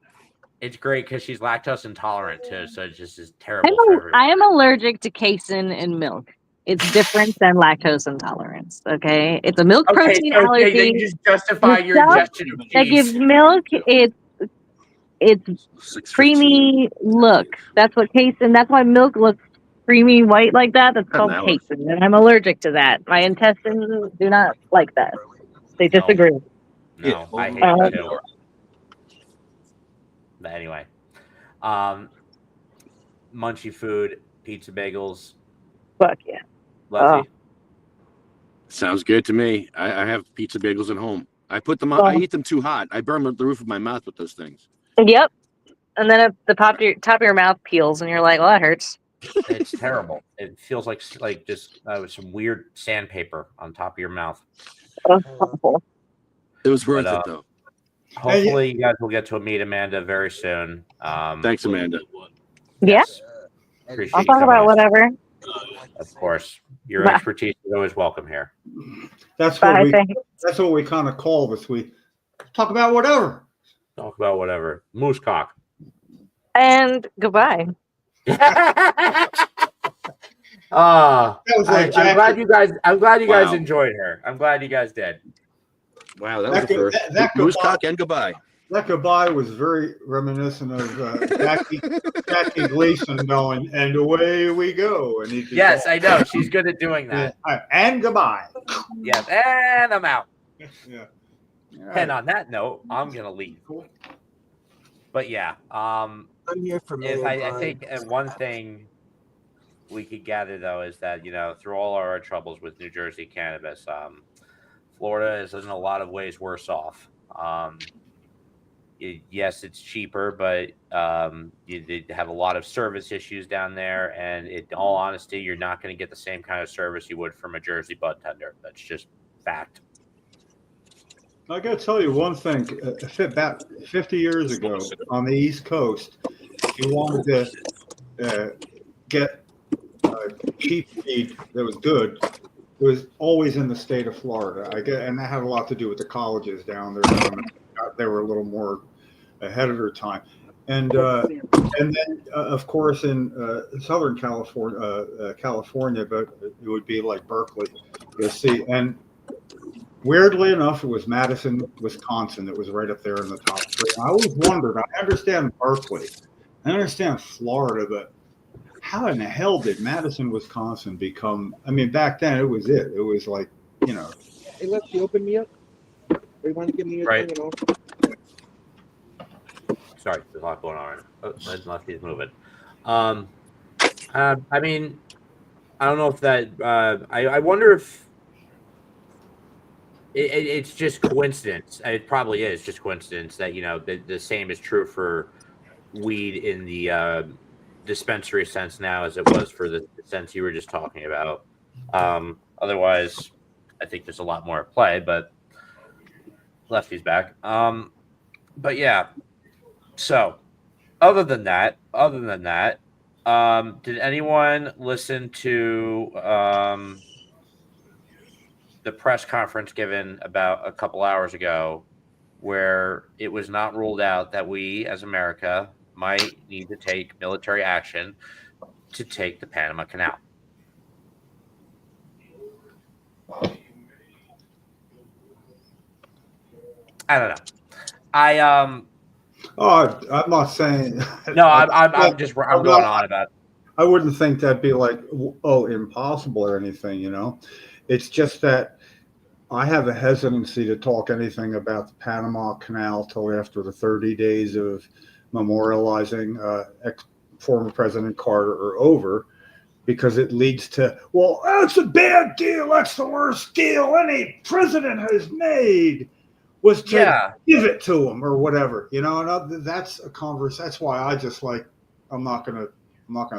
C: It's great because she's lactose intolerant too, so it just is terrible
F: I'm
C: for everyone.
F: I am allergic to casein in milk. It's different than lactose intolerance. Okay, it's a milk
C: Okay,
F: protein
C: so you
F: allergy
C: just justify your
F: Yourself?
C: ingestion of
F: that gives
C: cheese.
F: milk. It's
D: 6:15.
F: creamy look. That's what casein. That's why milk looks creamy white like that. That's
D: An
F: called
D: hour.
F: casein, and I'm allergic to that. My intestines do not like that. They
C: No.
F: disagree.
C: No, I hate
F: Uh,
C: it too. But anyway, munchy food, pizza bagels,
F: Fuck yeah.
C: Lefty.
D: Sounds good to me. I have pizza bagels at home. I put them on. I eat them too hot. I burn the roof of my mouth with those things.
F: Yep. And then at the top of your mouth peels, and you're like, "Well, that hurts."
C: It's terrible. It feels like just some weird sandpaper on top of your mouth.
F: Awful.
D: It was worth
C: But,
D: it though.
C: Hopefully, you guys will get to meet Amanda very soon.
D: Thanks, Amanda.
F: Yeah.
C: yes. Appreciate
F: I'll
C: you
F: talk
C: coming
F: about
C: in.
F: whatever.
C: Of course, your
F: Bye.
C: expertise is always welcome here.
G: That's
F: Bye.
G: what
F: Thanks.
G: that's what we kind of call this week. Talk about whatever.
C: Talk about whatever. Moose cock.
F: And goodbye.
C: Ah,
G: That was like
C: I'm
G: Jackie.
C: glad you guys. I'm glad you guys
D: Wow.
C: enjoyed her. I'm glad you guys did.
D: Wow, that was
G: That
D: the
G: could-
D: first.
G: that could-
D: Moose cock and goodbye.
G: That goodbye was very reminiscent of Jackie Gleason going, and away we go. And he could
C: Yes,
G: go,
C: I know. She's good at doing that.
G: and goodbye.
C: Yes, and I'm out.
G: Yeah.
C: And on that note, I'm gonna leave. But yeah,
A: I'm here for
C: I think one thing we could gather though is that through all our troubles with New Jersey cannabis, Florida is in a lot of ways worse off. yes, it's cheaper, but you have a lot of service issues down there. And in all honesty, you're not going to get the same kind of service you would from a Jersey bud tender. That's just fact.
G: I got to tell you one thing. About 50 years ago on the East Coast, if you wanted to get cheap feed that was good, it was always in the state of Florida. And that had a lot to do with the colleges down there. They were a little more ahead of their time. And then, of course, in Southern California, but it would be like Berkeley, you'll see. And weirdly enough, it was Madison, Wisconsin that was right up there in the top three. I always wondered, I understand Berkeley, I understand Florida, but how in the hell did Madison, Wisconsin become, I mean, back then it was it. It was like, you know.
H: Hey, Lefty, open me up. Or you want to give me your
C: Right.
H: thing and all?
C: Sorry, there's a lot going on. Oh, Lefty's moving. I mean, I don't know if that. I wonder if it's just coincidence. It probably is just coincidence that the same is true for weed in the dispensary sense now as it was for the sense you were just talking about. Otherwise, I think there's a lot more at play. But Lefty's back. But yeah. So, other than that, did anyone listen to the press conference given about a couple hours ago where it was not ruled out that we as America might need to take military action to take the Panama Canal? I don't know.
G: Oh, I'm not saying.
C: No, I'm going on about it.
G: I wouldn't think that'd be like, oh, impossible or anything, you know. It's just that I have a hesitancy to talk anything about the Panama Canal till after the 30 days of memorializing former President Carter are over, because it leads to, well, that's a bad deal. That's the worst deal any president has made, was to give it to him or whatever, you know. And that's a conversation. That's why I just like, I'm not gonna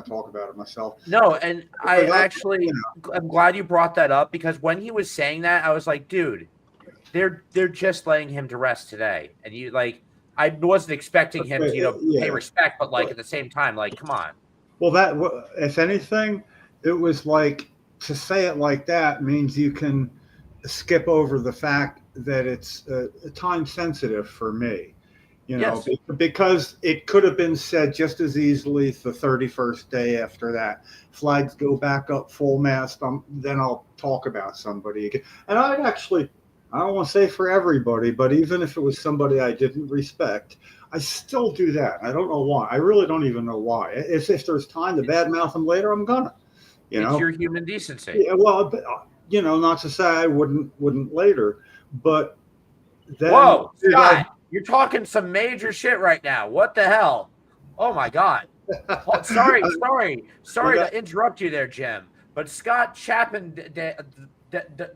G: talk about it myself.
C: No, and I'm glad you brought that up, because when he was saying that, I was like, dude, they're just laying him to rest today, and you like, I wasn't expecting him to pay respect, but like at the same time, like, come on.
G: Well, that, if anything, it was like, to say it like that means you can skip over the fact that it's time sensitive for me, you know, because it could have been said just as easily the 31st day after that. Flags go back up full mast, then I'll talk about somebody again. And I don't want to say for everybody, but even if it was somebody I didn't respect, I still do that. I don't know why. I really don't even know why. If there's time to badmouth them later, I'm gonna. It's
C: your human decency.
G: Yeah, well, you know, not to say I wouldn't later, but then.
C: Whoa, Scott, you're talking some major shit right now. What the hell? Oh my God. Sorry to interrupt you there, Jim. But Scott Chapin,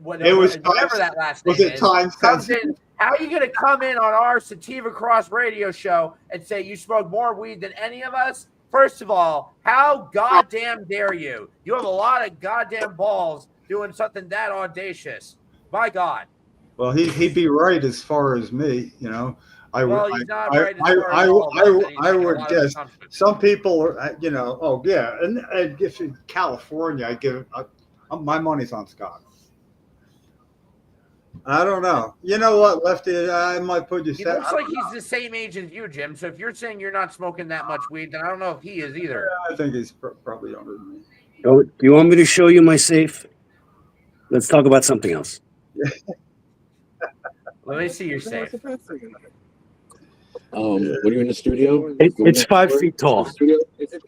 C: whatever that last name is, comes in. How are you going to come in on our SativaCross radio show and say you smoke more weed than any of us? First of all, how goddamn dare you? You have a lot of goddamn balls doing something that audacious. My God.
G: Well, he'd be right as far as me, you know. I would guess some people are, you know. Oh yeah, and if in California, I give my money's on Scott. I don't know. You know what, Lefty? I might put you.
C: He looks like he's the same age as you, Jim. So if you're saying you're not smoking that much weed, then I don't know if he is either.
G: I think he's probably younger than me.
E: Oh, do you want me to show you my safe? Let's talk about something else.
C: Let me see your safe.
H: When you're in the studio,
E: it's 5 feet tall.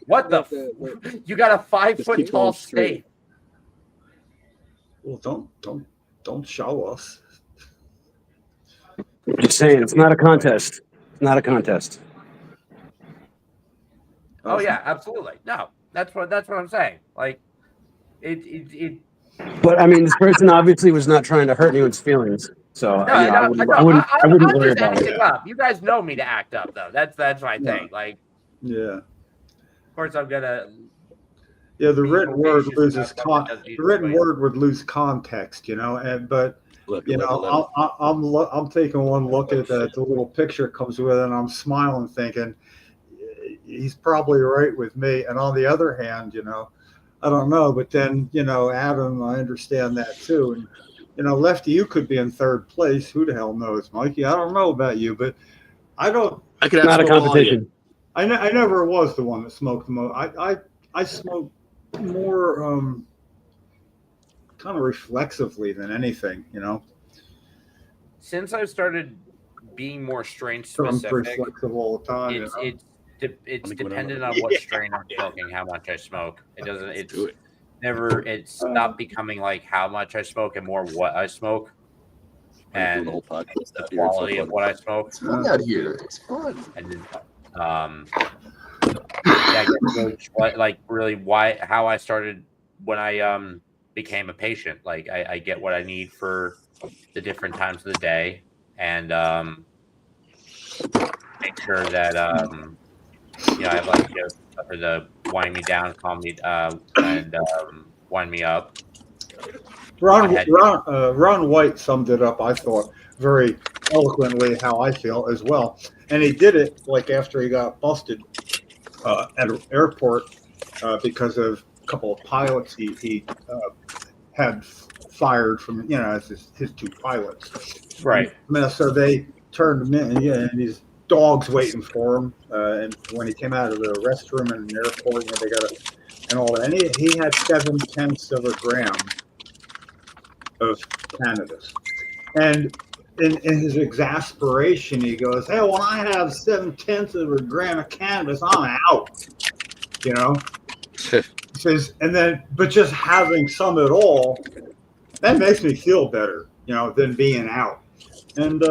C: What the? You got a 5 foot tall safe?
G: Well, don't show us.
E: Just saying, it's not a contest. It's not a contest.
C: Oh yeah, absolutely. No, that's what I'm saying. Like, it.
E: But I mean, this person obviously was not trying to hurt anyone's feelings.
I: So
C: No,
I: I
C: no,
I: wouldn't
C: I'm
I: worry
C: just
I: about
C: acting
I: it.
C: up. You guys know me to act up, though. That's my
G: Yeah.
C: thing. Like,
G: Yeah.
C: of course, I'm gonna.
G: Yeah, the
C: be
G: written word
C: bodacious
G: loses
C: about what it does to you,
G: the written
C: but-
G: word would lose context, but I'm taking one look at the little picture it comes with, and I'm smiling, thinking he's probably right with me. And on the other hand, I don't know, but then Adam, I understand that too, and Lefty, you could be in third place. Who the hell knows, Mikey? I don't know about you, but I don't.
D: I could
I: Not a competition.
G: I never was the one that smoked the most. I smoked more kind of reflexively than anything,
C: Since I've started being more strain
G: So I'm pretty
C: specific,
G: flexible all the time.
C: it's dependent on what strain I'm smoking, how much I smoke. It doesn't. It's stopped becoming like how much I smoke and more what I smoke, and the quality of what I smoke.
J: It's fun out here. It's fun.
C: And then, yeah, I guess really how I started when I became a patient. Like I get what I need for the different times of the day, and make sure that I have like for the wind me down, calm me, and wind me up.
G: Ron White summed it up, I thought, very eloquently how I feel as well. And he did it like after he got busted at an airport because of a couple of pilots he had fired from, his two pilots.
C: Right.
G: So they turned him in, and these dogs waiting for him. And when he came out of the restroom in the airport, they got and all that. And he had 0.7 of a gram of cannabis. And in his exasperation, he goes, "Hey, when I have 0.7 of a gram of cannabis, I'm out." He says, but just having some at all, that makes me feel better, than being out. And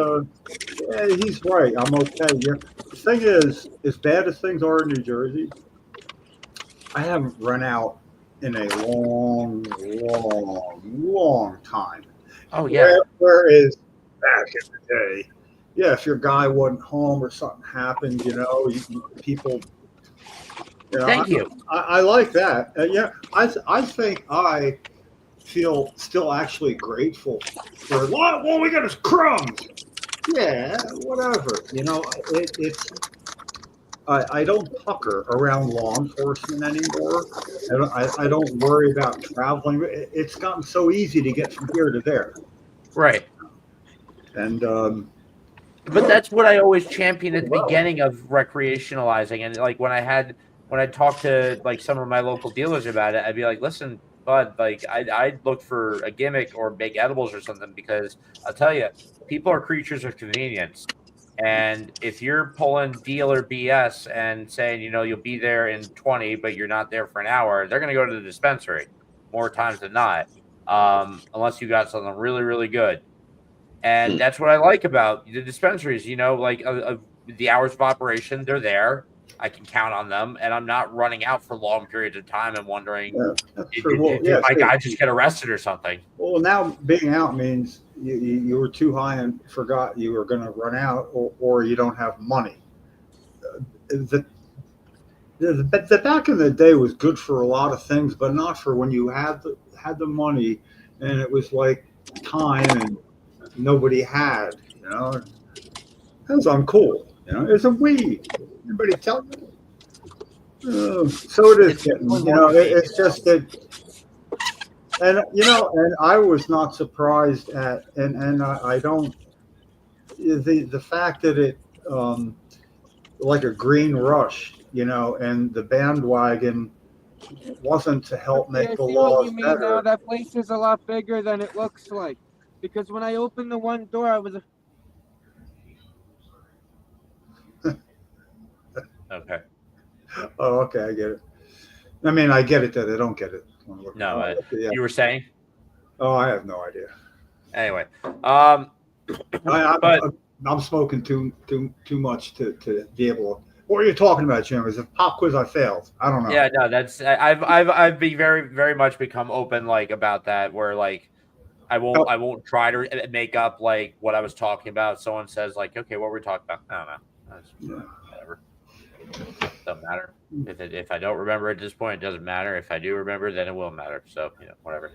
G: he's right. I'm okay. The thing is, as bad as things are in New Jersey, I haven't run out in a long, long, long time.
C: Oh yeah.
G: Whereas back in the day, if your guy wasn't home or something happened, people.
C: Thank you.
G: I like that. I think I feel still actually grateful for what we got is crumbs. Yeah, whatever. It's. I don't pucker around law enforcement anymore. I don't worry about traveling. It's gotten so easy to get from here to there.
C: Right.
G: And
C: but that's what I always championed at the beginning of recreationalizing. And like when I talked to like some of my local dealers about it, I'd be like, "Listen, bud, like I'd look for a gimmick or make edibles or something, because I'll tell you, people are creatures of convenience. And if you're pulling dealer BS and saying, you'll be there in 20, but you're not there for an hour, they're going to go to the dispensary more times than not, unless you got something really, really good. And that's what I like about the dispensaries, the hours of operation, they're there. I can count on them, and I'm not running out for long periods of time and wondering if my guy just get arrested or something.
G: Well, now being out means you were too high and forgot you were going to run out, or you don't have money. The back in the day was good for a lot of things, but not for when you had the money, and it was like time and nobody had. That was uncool. It's a weed. Everybody tell you. So it is getting. It's just that. And and I was not surprised at, and I don't, the fact that it like a green rush, and the bandwagon wasn't to help make the laws better.
K: Now that place is a lot bigger than it looks like, because when I opened the one door, I was.
C: Okay.
G: Oh, okay, I get it. I mean, I get it that I don't get it.
C: No, you were saying?
G: Oh, I have no idea.
C: Anyway,
G: I'm smoking too much to be able to. What are you talking about, Jim? Is it pop quiz? I failed. I don't know.
C: Yeah, no, that's I've very very much become open about that, where I won't try to make up like what I was talking about. Someone says like, okay, what were we talking about? I don't know. Whatever. Doesn't matter. If I don't remember at this point, it doesn't matter. If I do remember, then it will matter. So whatever.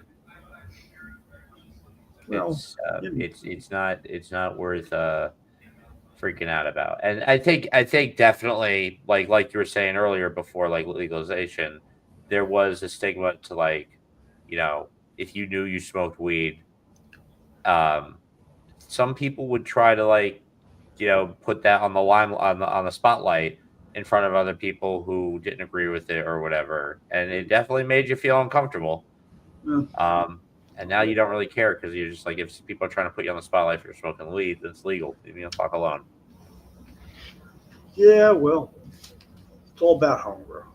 G: Well,
C: It's not worth freaking out about. And I think definitely like you were saying earlier before like legalization, there was a stigma to like, if you knew you smoked weed, some people would try to like, put that on the line on the spotlight in front of other people who didn't agree with it or whatever, and it definitely made you feel uncomfortable. And now you don't really care because you're just like, if people are trying to put you on the spotlight for smoking weed, then it's legal. Leave me the fuck alone.
G: Yeah, well, it's all about homegrown.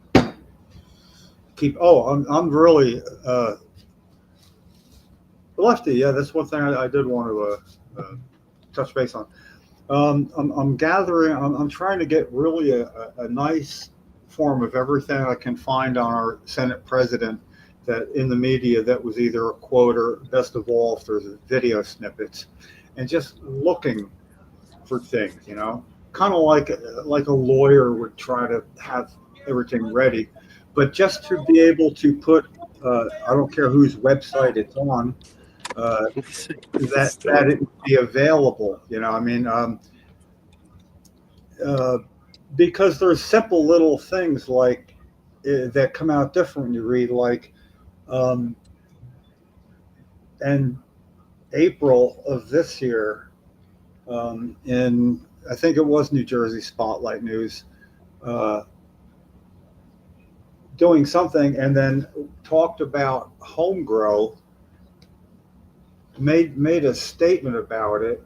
G: I'm really Lefty. Yeah, that's one thing I did want to touch base on. I'm gathering. I'm trying to get really a nice form of everything I can find on our Senate president that in the media that was either a quote or best of all if there's video snippets, and just looking for things, kind of like a lawyer would try to have everything ready, but just to be able to put I don't care whose website it's on, that it would be available. Because there's simple little things like that come out different when you read, like in April of this year, in I think it was New Jersey Spotlight News, doing something, and then talked about home grow, made a statement about it,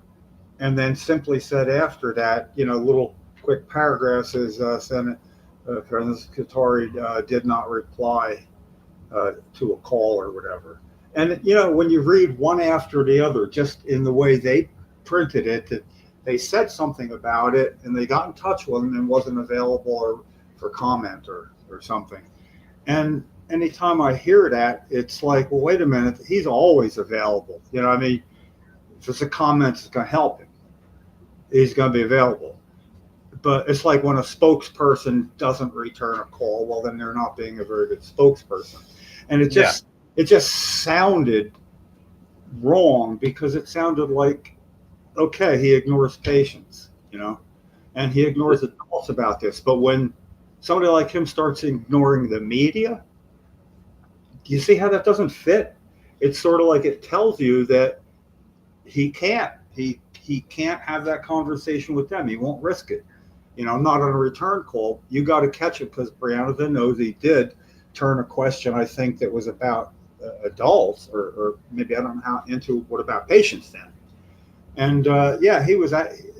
G: and then simply said after that, little quick paragraphs is Senate President Qatari did not reply to a call or whatever. And when you read one after the other, just in the way they printed it, that they said something about it and they got in touch with him and wasn't available for comment or something. And anytime I hear that, it's like, well, wait a minute, he's always available. If it's a comment, it's going to help him. He's going to be available. But it's like when a spokesperson doesn't return a call, well, then they're not being a very good spokesperson. And it just sounded wrong, because it sounded like, okay, he ignores patients, and he ignores adults about this. But when somebody like him starts ignoring the media, you see how that doesn't fit? It's sort of like it tells you that he can't have that conversation with them. He won't risk it. Not on a return call. You got to catch it, because Brianna then knows he did turn a question, I think, that was about adults, or maybe I don't know how, into what about patients then. And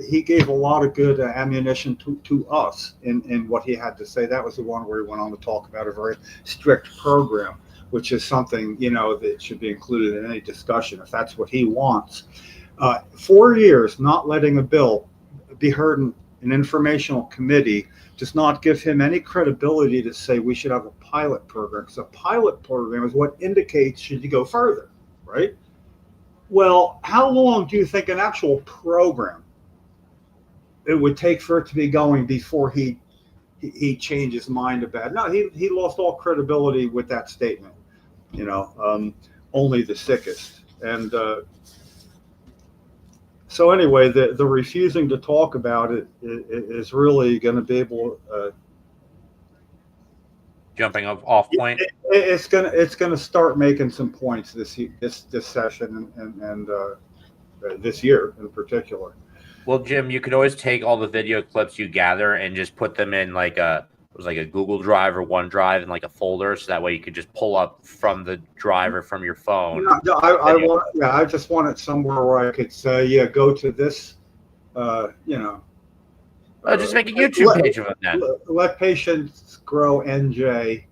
G: he gave a lot of good ammunition to us in what he had to say. That was the one where he went on to talk about a very strict program, which is something, that should be included in any discussion if that's what he wants. 4 years not letting a bill be heard in an informational committee does not give him any credibility to say we should have a pilot program, because a pilot program is what indicates should you go further, right? Well, how long do you think an actual program it would take for it to be going before he changed his mind about it? No, he lost all credibility with that statement. Only the sickest. And so anyway, the refusing to talk about it is really going to be able
C: jumping off point.
G: It's gonna start making some points this session and this year in particular.
C: Well, Jim, you could always take all the video clips you gather and just put them in like a Google Drive or OneDrive in like a folder, so that way you could just pull up from the drive or from your phone.
G: No, I just want it somewhere where I could say, yeah, go to this,
C: just make a YouTube page of it then.
G: Let patients grow NJ.com.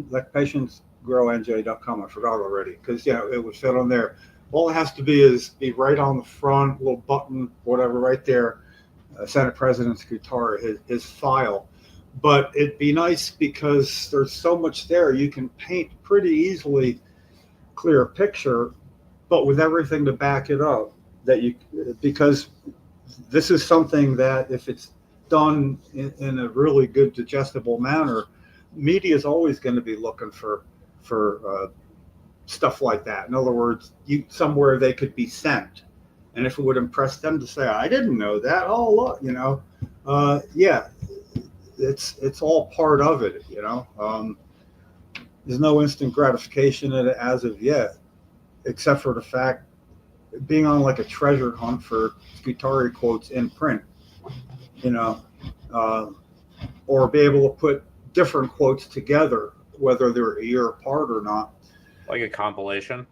G: Let patients grow NJ.com. I forgot already, because it would fit on there. All it has to be right on the front, little button, whatever, right there. Senate President Qatari, his file. But it'd be nice, because there's so much there. You can paint pretty easily clear picture, but with everything to back it up. Because this is something that if it's done in a really good digestible manner, media is always going to be looking for stuff like that. In other words, somewhere they could be sent, and if it would impress them to say, "I didn't know that," oh look, yeah, it's all part of it. There's no instant gratification in it as of yet, except for the fact being on like a treasure hunt for Scutari quotes in print, or be able to put different quotes together, whether they're a year apart or not.
C: Like a compilation?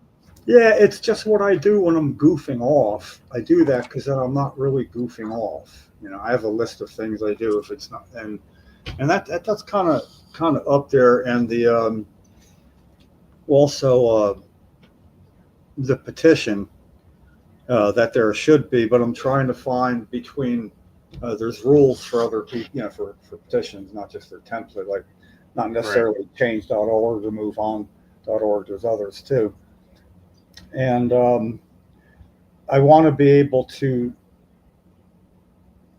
G: Yeah, it's just what I do when I'm goofing off. I do that because then I'm not really goofing off. I have a list of things I do if it's not, and that's kind of up there. And the also the petition that there should be, but I'm trying to find between. There's rules for other people, for petitions, not just their template, like not necessarily change.org or move on.org. There's others too. And I want to be able to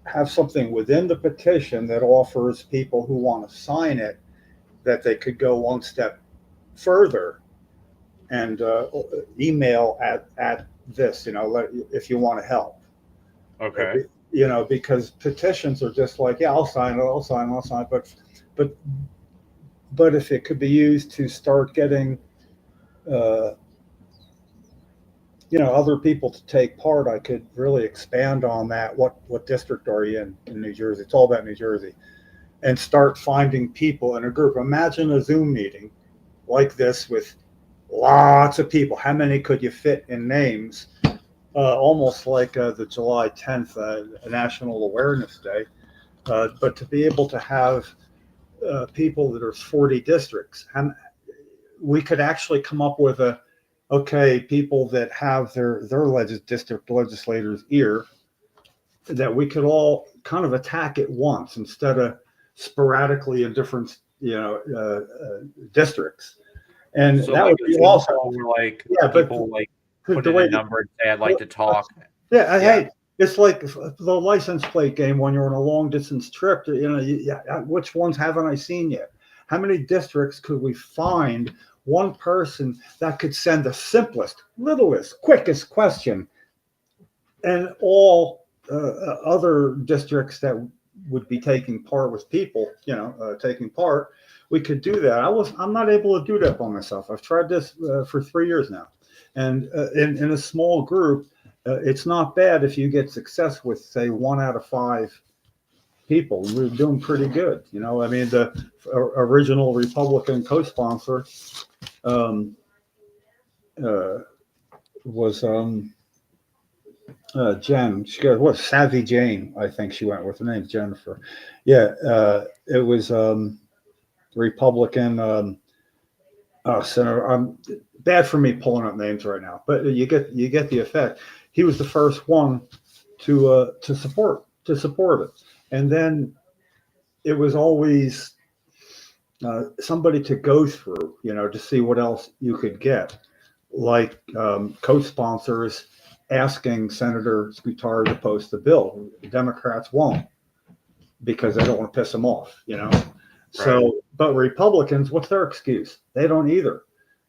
G: have something within the petition that offers people who want to sign it that they could go one step further and email at this, if you want to help.
C: Okay.
G: Because petitions are just like, yeah, I'll sign it. But if it could be used to start getting, other people to take part, I could really expand on that. What district are you in New Jersey? It's all about New Jersey. And start finding people in a group. Imagine a Zoom meeting like this with lots of people. How many could you fit in names? Almost like the July 10th National Awareness Day. But to be able to have people that are 40 districts, and we could actually come up with people that have their district legislators' ear, that we could all kind of attack at once instead of sporadically in different districts. And
C: so
G: that
C: like
G: would be also
C: people put in a number and say, I'd like to talk.
G: Yeah, hey, it's like the license plate game when you're on a long distance trip. Which ones haven't I seen yet? How many districts could we find one person that could send the simplest, littlest, quickest question, and all other districts that would be taking part with people, taking part, we could do that. I'm not able to do that by myself. I've tried this for 3 years now, and in a small group, it's not bad if you get success with, say, 1 out of 5 people. We're doing pretty good. The original Republican co-sponsor was Jen. She goes, what, Savvy Jane, I think she went with. Her name's Jennifer. Yeah, it was Republican senator. Bad for me pulling up names right now, but you get the effect. He was the first one to support it, and then it was always somebody to go through, to see what else you could get, like co-sponsors asking Senator Scutari to post the bill. The Democrats won't because they don't want to piss them off, So, but Republicans, what's their excuse? They don't either.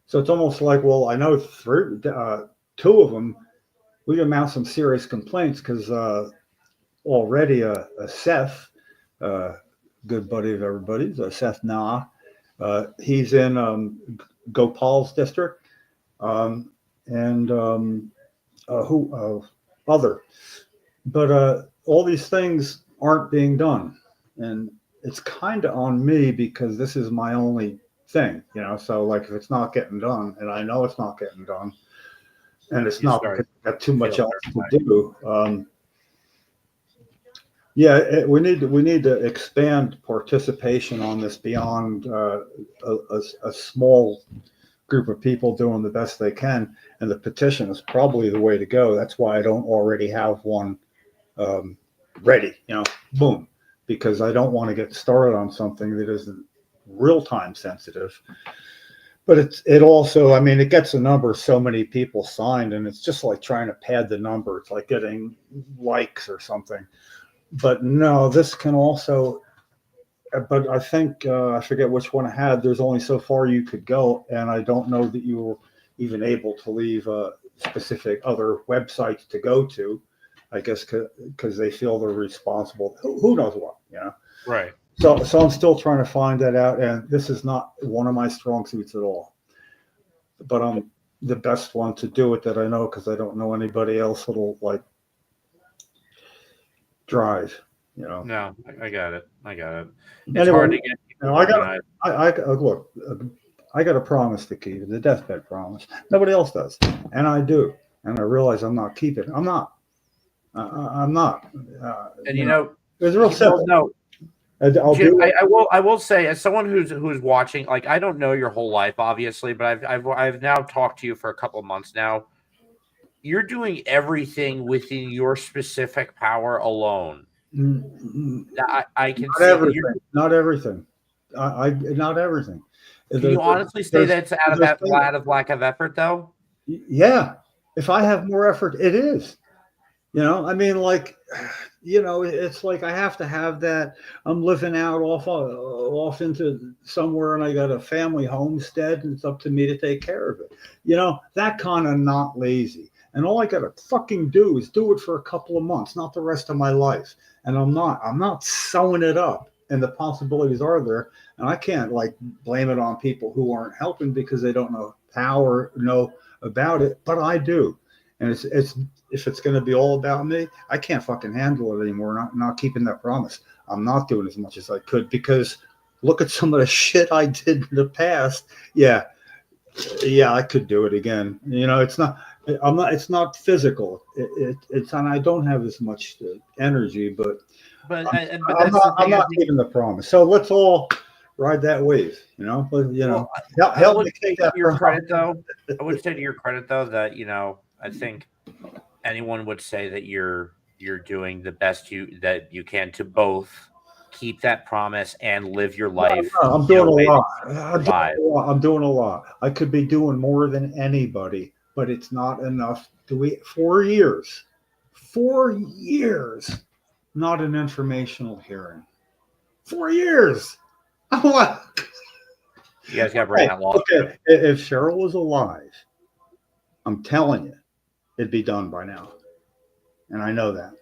G: So it's almost like, well, I know 2 of them, we can mount some serious complaints because already Seth, good buddy of everybody's, Seth Nah, he's in Gopal's district, and other, but all these things aren't being done, and it's kind of on me because this is my only thing, so like if it's not getting done, and I know it's not getting done, and it's not because I've got too much else to do. We need to expand participation on this beyond a small group of people doing the best they can, and the petition is probably the way to go. That's why I don't already have one ready, boom, because I don't want to get started on something that isn't real time sensitive. But it also, I mean, it gets a number so many people signed, and it's just like trying to pad the number. It's like getting likes or something. But no, this can also. But I think I forget which one I had. There's only so far you could go, and I don't know that you were even able to leave specific other websites to go to. I guess because they feel they're responsible. Who knows what, you know?
C: Right.
G: So I'm still trying to find that out, and this is not one of my strong suits at all. But I'm the best one to do it that I know, because I don't know anybody else that'll like drive. You know.
C: No, I got it. I got it. It's
G: Anyway,
C: hard to get people
G: no, I got.
C: organized.
G: Look. I got a promise to keep, the deathbed promise. Nobody else does, and I do. And I realize I'm not keeping it. I'm not. I'm not.
C: And you know,
G: it was real simple.
C: No,
G: I'll
C: Jim,
G: do it.
C: I will say, as someone who's watching, like, I don't know your whole life, obviously, but I've now talked to you for a couple of months now. You're doing everything within your specific power alone. I can
G: Not
C: see
G: everything. Not everything. Not everything.
C: Can you honestly say that's out of lack of effort, though?
G: Yeah. If I have more effort, it is. You know, I mean, like, you know, it's like I have to have that. I'm living out off into somewhere, and I got a family homestead, and it's up to me to take care of it. You know, that kind of not lazy. And all I got to fucking do is do it for a couple of months, not the rest of my life. And I'm not sewing it up. And the possibilities are there. And I can't like blame it on people who aren't helping because they don't know how or know about it. But I do. And it's if it's going to be all about me, I can't fucking handle it anymore. Not keeping that promise. I'm not doing as much as I could, because look at some of the shit I did in the past. Yeah, I could do it again. You know, it's not. It's not physical. It's and I don't have as much energy, but I'm not keeping the promise. So let's all ride that wave. You know, help me take that.
C: Your credit, though. I would say to your credit, though, that I think anyone would say that you're doing the best that you can to both keep that promise and live your life.
G: No, I'm doing a lot. I'm doing a lot. I could be doing more than anybody, but it's not enough. 4 years, 4 years, not an informational hearing. 4 years. What?
C: You guys got to bring that long.
G: Okay, if Cheryl was alive, I'm telling you, it'd be done by now, and I know that.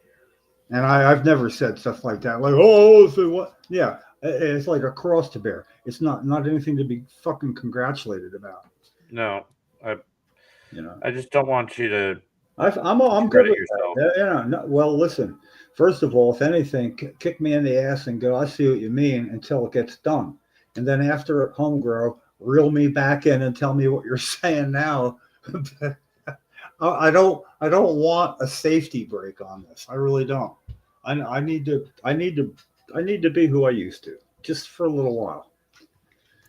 G: And I've never said stuff like that, like, oh, so what? Yeah, it's like a cross to bear. It's not anything to be fucking congratulated about.
C: No, I just don't want you to.
G: I'm good with yourself. Yeah, no, well, listen. First of all, if anything, kick me in the ass and go, I see what you mean, until it gets done. And then after at home grow, reel me back in and tell me what you're saying now. I don't want a safety break on this. I really don't. I need to be who I used to, just for a little while.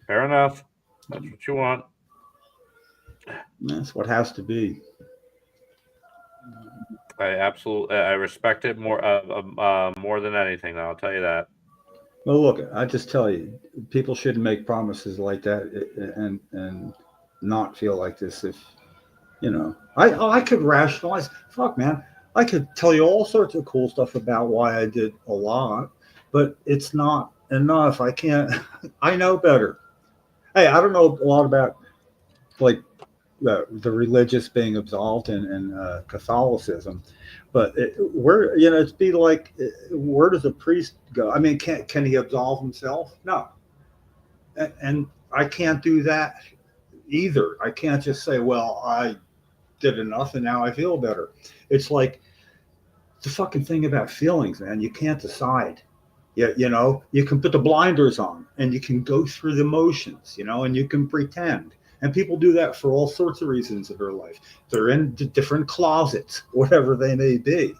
C: Fair enough. That's what you want.
G: That's what has to be.
C: I respect it more than anything. I'll tell you that.
G: Well, look, I just tell you, people shouldn't make promises like that and not feel like this. If I could rationalize. Fuck, man, I could tell you all sorts of cool stuff about why I did a lot, but it's not enough. I can't. I know better. Hey, I don't know a lot about like the religious being absolved in Catholicism, but it'd be like, where does a priest go? I mean, can he absolve himself? No, and I can't do that either. I can't just say, well, I did enough and now I feel better. It's like the fucking thing about feelings, man. You can't decide. You can put the blinders on and you can go through the motions, and you can pretend. And people do that for all sorts of reasons in their life. They're in different closets, whatever they may be,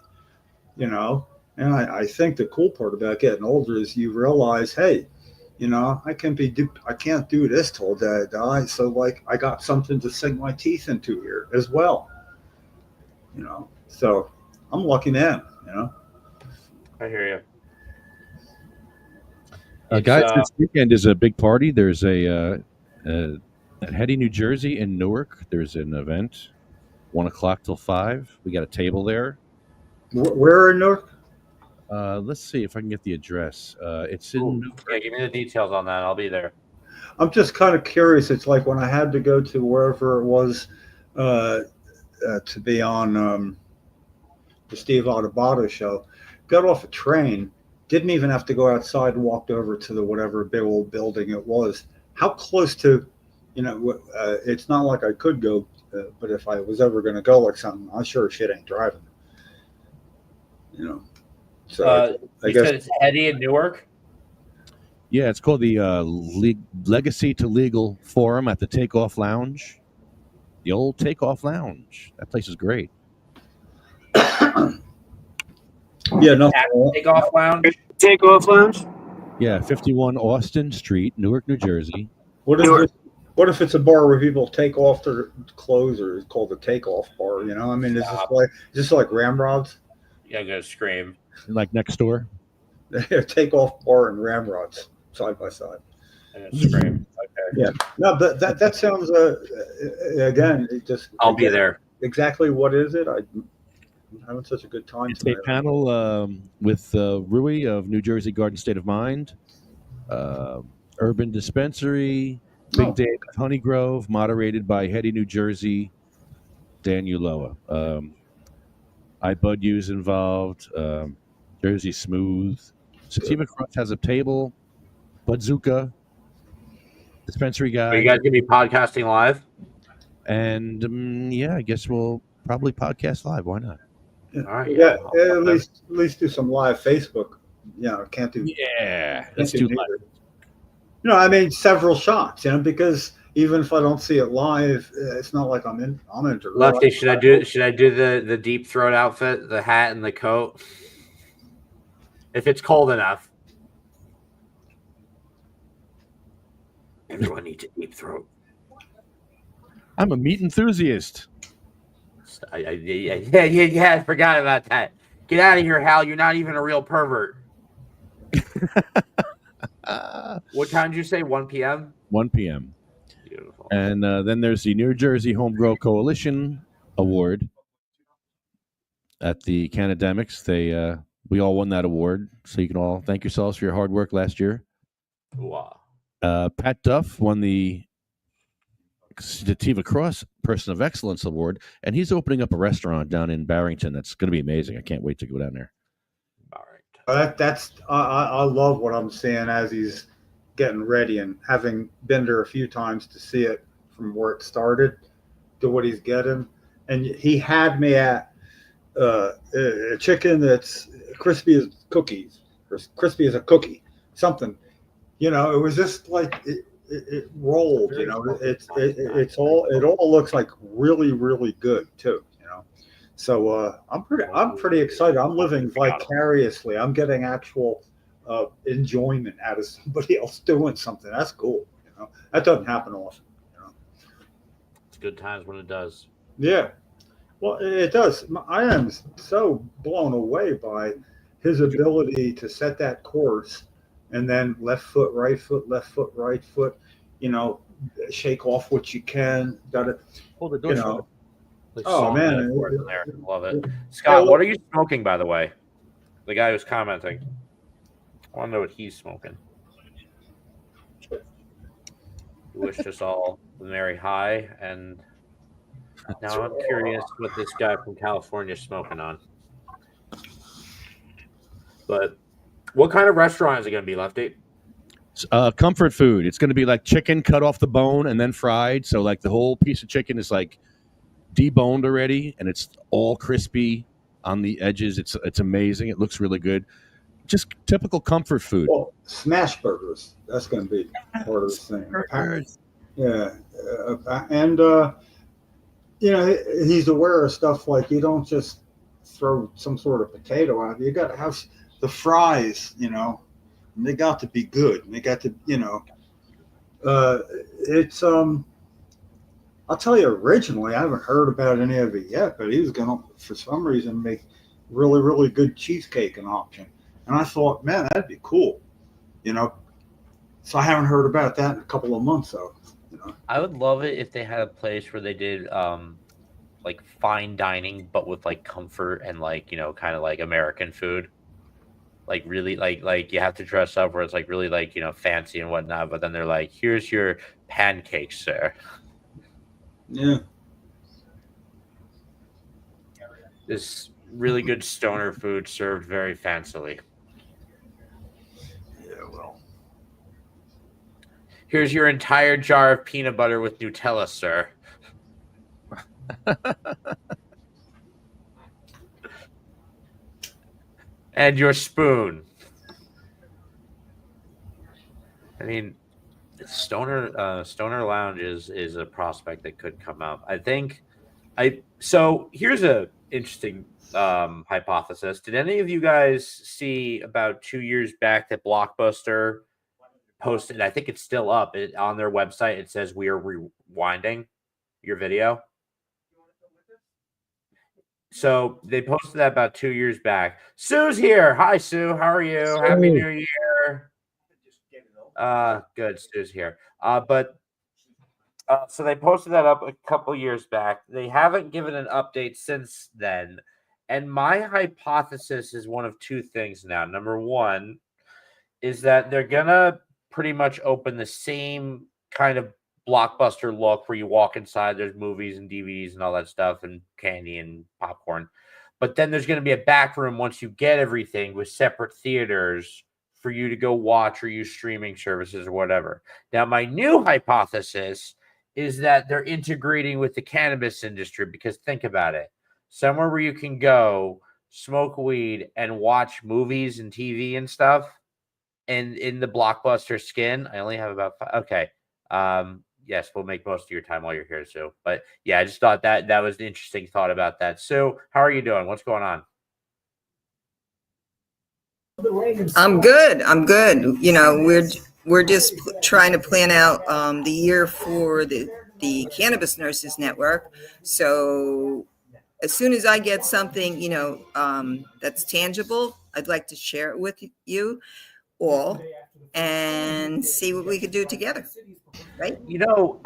G: And I think the cool part about getting older is you realize, hey, I can't do this till I die. So like, I got something to sink my teeth into here as well. So I'm lucky man.
C: I hear you.
I: Guys, this weekend is a big party. There's At Hetty, New Jersey in Newark, there's an event, 1 o'clock till 5. We got a table there.
G: Where in Newark?
I: Let's see if I can get the address. It's in Newark.
C: Yeah, give me the details on that. I'll be there.
G: I'm just kind of curious. It's like when I had to go to wherever it was to be on the Steve Adubato show, got off a train, didn't even have to go outside and walked over to the whatever big old building it was. How close to, it's not like I could go, but if I was ever going to go like something, I sure shit ain't driving. So I guess
C: said it's Hetty in Newark.
I: Yeah, it's called the Legacy to Legal Forum at the Takeoff Lounge. The old Takeoff Lounge. That place is great.
G: Yeah, no.
C: Takeoff Lounge.
E: Takeoff Lounge.
I: Yeah, 51 Austin Street, Newark, New Jersey.
G: What if it's a bar where people take off their clothes, or it's called a takeoff bar? I mean, is this like Ramrods?
C: Yeah, I'm gonna scream.
I: Like next door.
G: Takeoff bar and Ramrods side by side.
C: I'm gonna scream. Okay.
G: Yeah. No, but that sounds again.
C: I'll be there.
G: Exactly what is it? I'm having such a good time.
I: It's a panel with Rui of New Jersey Garden State of Mind, Urban Dispensary, Big Dave of Honeygrove, moderated by Hetty, New Jersey, Dan Uloa. iBud U's involved, Jersey Smooth. SativaCross has a table, Budzuka, Dispensary Guy.
C: Are you guys gonna be podcasting live?
I: And yeah, I guess we'll probably podcast live. Why not?
C: All right.
G: Yeah, at least do some live Facebook. Can't do.
I: Yeah, let's do live.
G: I mean, several shots. Because even if I don't see it live, it's not like I'm into.
C: Lefty, should I do the deep throat outfit, the hat and the coat? If it's cold enough. Everyone needs a deep throat.
I: I'm a meat enthusiast.
C: Yeah, I forgot about that. Get out of here, Hal. You're not even a real pervert. What time did you say? 1 p.m.?
I: 1 p.m.
C: Beautiful.
I: And then there's the New Jersey Home Grow Coalition Award at the Canademics. We all won that award, so you can all thank yourselves for your hard work last year.
C: Wow.
I: Pat Duff won the SativaCross Person of Excellence Award, and he's opening up a restaurant down in Barrington that's going to be amazing. I can't wait to go down there.
G: I love what I'm seeing as he's getting ready, and having been there a few times to see it from where it started to what he's getting. And he had me at a chicken that's crispy as cookies, or crispy as a cookie, something. It was just like it rolled. It all looks like really, really good too. So I'm pretty excited. I'm living vicariously. I'm getting actual enjoyment out of somebody else doing something. That's cool. That doesn't happen often.
C: It's good times when it does.
G: Yeah. Well, it does. I am so blown away by his ability to set that course, and then left foot, right foot, left foot, right foot. Shake off what you can. Got it.
I: Hold the door.
G: Oh man,
C: there. Love it. Scott, what are you smoking, by the way? The guy who's commenting. I want to know what he's smoking. He wished us all a merry high, and now I'm curious what this guy from California is smoking on. But what kind of restaurant is it going to be, Lefty?
I: Comfort food. It's going to be like chicken cut off the bone and then fried. So like the whole piece of chicken is like deboned already, and it's all crispy on the edges. It's amazing. It looks really good. Just typical comfort food.
G: Well, smash burgers. That's going to be part of the thing.
I: Burgers.
G: Yeah, and he's aware of stuff like you don't just throw some sort of potato out. You got to have the fries. And they got to be good. And they got to, it's I'll tell you, originally, I haven't heard about any of it yet, but he was going to, for some reason, make really, really good cheesecake an option. And I thought, man, that'd be cool, So I haven't heard about that in a couple of months, though.
C: I would love it if they had a place where they did like fine dining, but with like comfort and like, kind of like American food. Like really like you have to dress up where it's like really like, fancy and whatnot, but then they're like, here's your pancakes, sir.
G: Yeah.
C: This really good stoner food served very fancily.
G: Yeah, well.
C: Here's your entire jar of peanut butter with Nutella, sir. And your spoon. I mean, Stoner Lounge is a prospect that could come up. I think so here's a interesting hypothesis. Did any of you guys see about 2 years back that Blockbuster posted, I think it's still up on their website, it says we are rewinding your video. So they posted that about 2 years back. Sue's here. Hi, Sue. How are you?
E: Sue.
C: Happy New Year. Good. Sue's here. So they posted that up a couple years back. They haven't given an update since then. And my hypothesis is one of two things now. Number one is that they're going to pretty much open the same kind of Blockbuster look where you walk inside, there's movies and DVDs and all that stuff and candy and popcorn. But then there's going to be a back room once you get everything with separate theaters for you to go watch or use streaming services or whatever. Now, my new hypothesis is that they're integrating with the cannabis industry, because think about it. Somewhere where you can go smoke weed and watch movies and TV and stuff, and in the Blockbuster skin, I only have about 5. Okay. Yes, we'll make most of your time while you're here, Sue. But yeah, I just thought that was an interesting thought about that. Sue, how are you doing? What's going on?
L: I'm good. I'm good. You know, we're just trying to plan out the year for the Cannabis Nurses Network. So as soon as I get something, that's tangible, I'd like to share it with you all and see what we could do together. Right?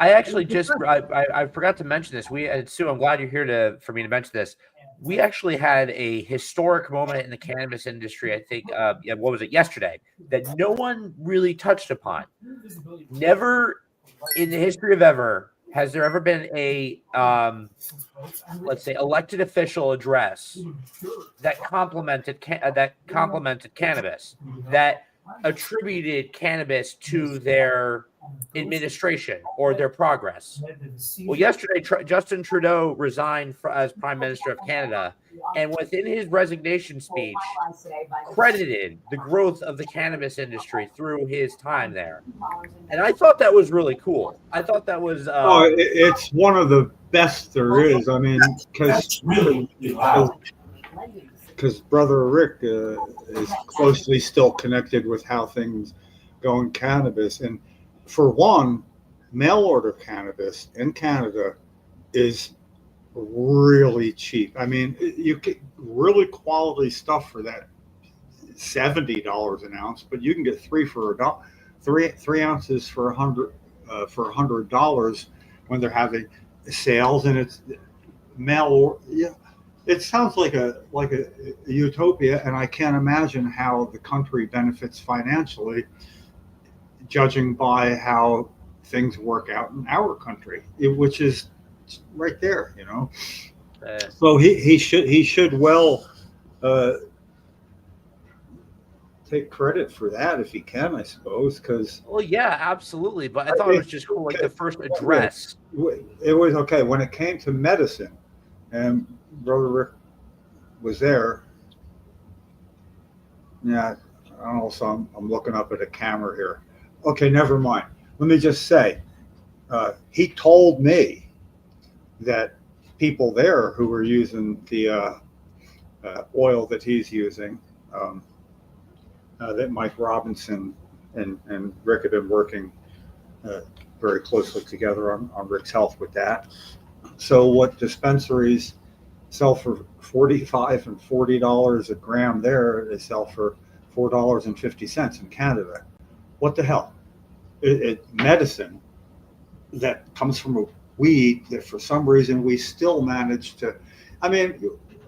C: I actually just I forgot to mention this. Sue, I'm glad you're here for me to mention this. We actually had a historic moment in the cannabis industry, I think, what was it, yesterday, that no one really touched upon. Never in the history of ever has there ever been a, let's say, elected official address that complimented cannabis, that attributed cannabis to their administration or their progress. Well, yesterday, Justin Trudeau resigned as Prime Minister of Canada, and within his resignation speech, credited the growth of the cannabis industry through his time there. And I thought that was really cool. I thought that was...
G: it's one of the best there is. I mean, because Brother Rick is closely still connected with how things go in cannabis. And for one, mail order cannabis in Canada is really cheap. I mean, you get really quality stuff for that $70 an ounce, but you can get three ounces for $100 when they're having sales, and it's mail order. Yeah. It sounds like a utopia, and I can't imagine how the country benefits financially, judging by how things work out in our country, which is right there, So he should well take credit for that if he can, I suppose. Because
C: yeah, absolutely. But I thought it was just cool, like the first address.
G: It was okay when it came to medicine, and Brother Rick was there. Yeah, I don't know. So I'm looking up at a camera here. Okay, never mind. Let me just say, he told me that people there who were using the oil that he's using, that Mike Robinson and Rick have been working very closely together on Rick's health with that. So what dispensaries sell for $45 and $40 a gram there, they sell for $4.50 in Canada. What the hell? Medicine that comes from a weed that for some reason we still manage to. I mean,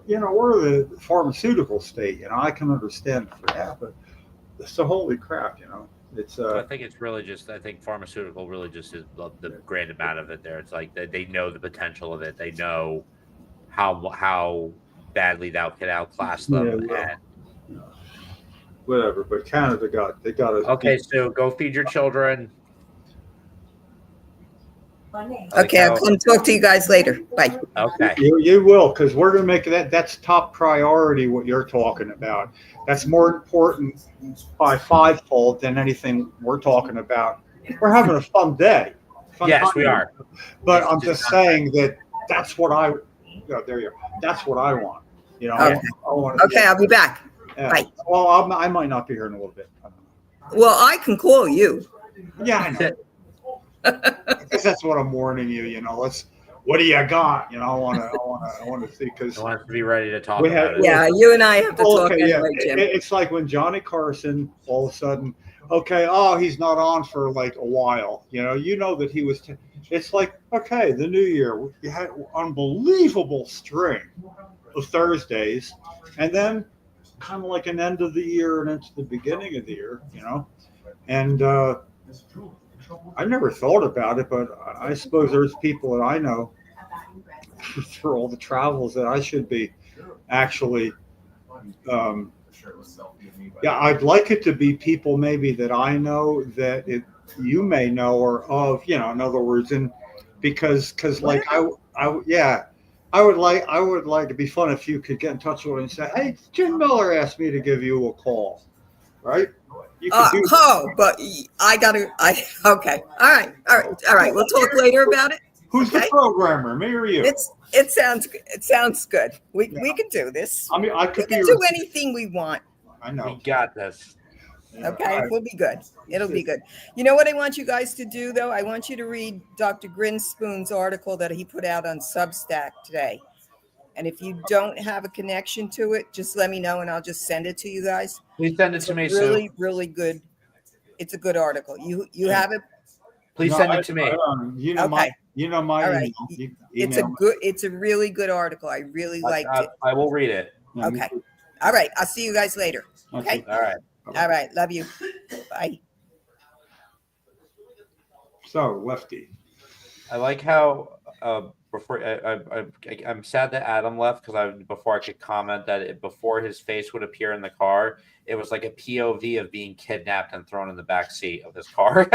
G: we're the pharmaceutical state. I can understand for that, but so holy crap, it's.
C: I think it's really just. I think pharmaceutical really just is the grand amount of it there. It's like they know the potential of it. They know how badly that could outclass them.
G: Yeah, whatever. But Canada got us.
C: Okay, so go feed your children.
L: Okay, I'll come talk to you guys later. Bye.
C: Okay.
G: You will, because we're going to make that's top priority, what you're talking about. That's more important by fivefold than anything we're talking about. We're having a fun day.
C: Yes, we are.
G: But I'm just saying that's what there you are. That's what I want.
L: Okay,
G: I want
L: I'll be back. Bye.
G: Well, I might not be here in a little bit.
L: Well, I can call you.
G: Yeah, I know. Because that's what I'm warning you. What do you got? I want to see, because
C: I want to be ready to talk about it.
L: Yeah, you and I have to talk
G: yeah.
L: anyway, Jim.
G: It's like when Johnny Carson all of a sudden, he's not on for like a while. That he was. It's like, okay, the new year, we had an unbelievable string of Thursdays, and then kind of like an end of the year and into the beginning of the year, and I never thought about it, but I suppose there's people that I know through all the travels that I should be actually. I'd like it to be people maybe that I know that you may know or of, in other words, and because like I would like to be fun if you could get in touch with me and say, hey, Jim Miller asked me to give you a call, right? You could do that.
L: But okay. All right. We'll talk later about it.
G: Who's the programmer, me or you?
L: It sounds good. We can do this.
G: I mean, I could
L: we can do anything we want.
G: I know.
C: We got this.
L: Okay, we'll be good. It'll be good. You know what I want you guys to do, though? I want you to read Dr. Grinspoon's article that he put out on Substack today. And if you don't have a connection to it, just let me know and I'll just send it to you guys.
C: Please send it to me,
L: really,
C: Sue.
L: Really good. It's a good article. You have it?
C: Please send it to me.
L: Okay.
G: My
L: all right. It's a really good article. I really liked it.
C: I will read it.
L: Okay. All right. I'll see you guys later. Okay.
C: All right.
L: All right. Love you. Bye.
G: So, Lefty.
C: I like how before I'm sad that Adam left, because before I could comment that before his face would appear in the car, it was like a POV of being kidnapped and thrown in the back seat of his car.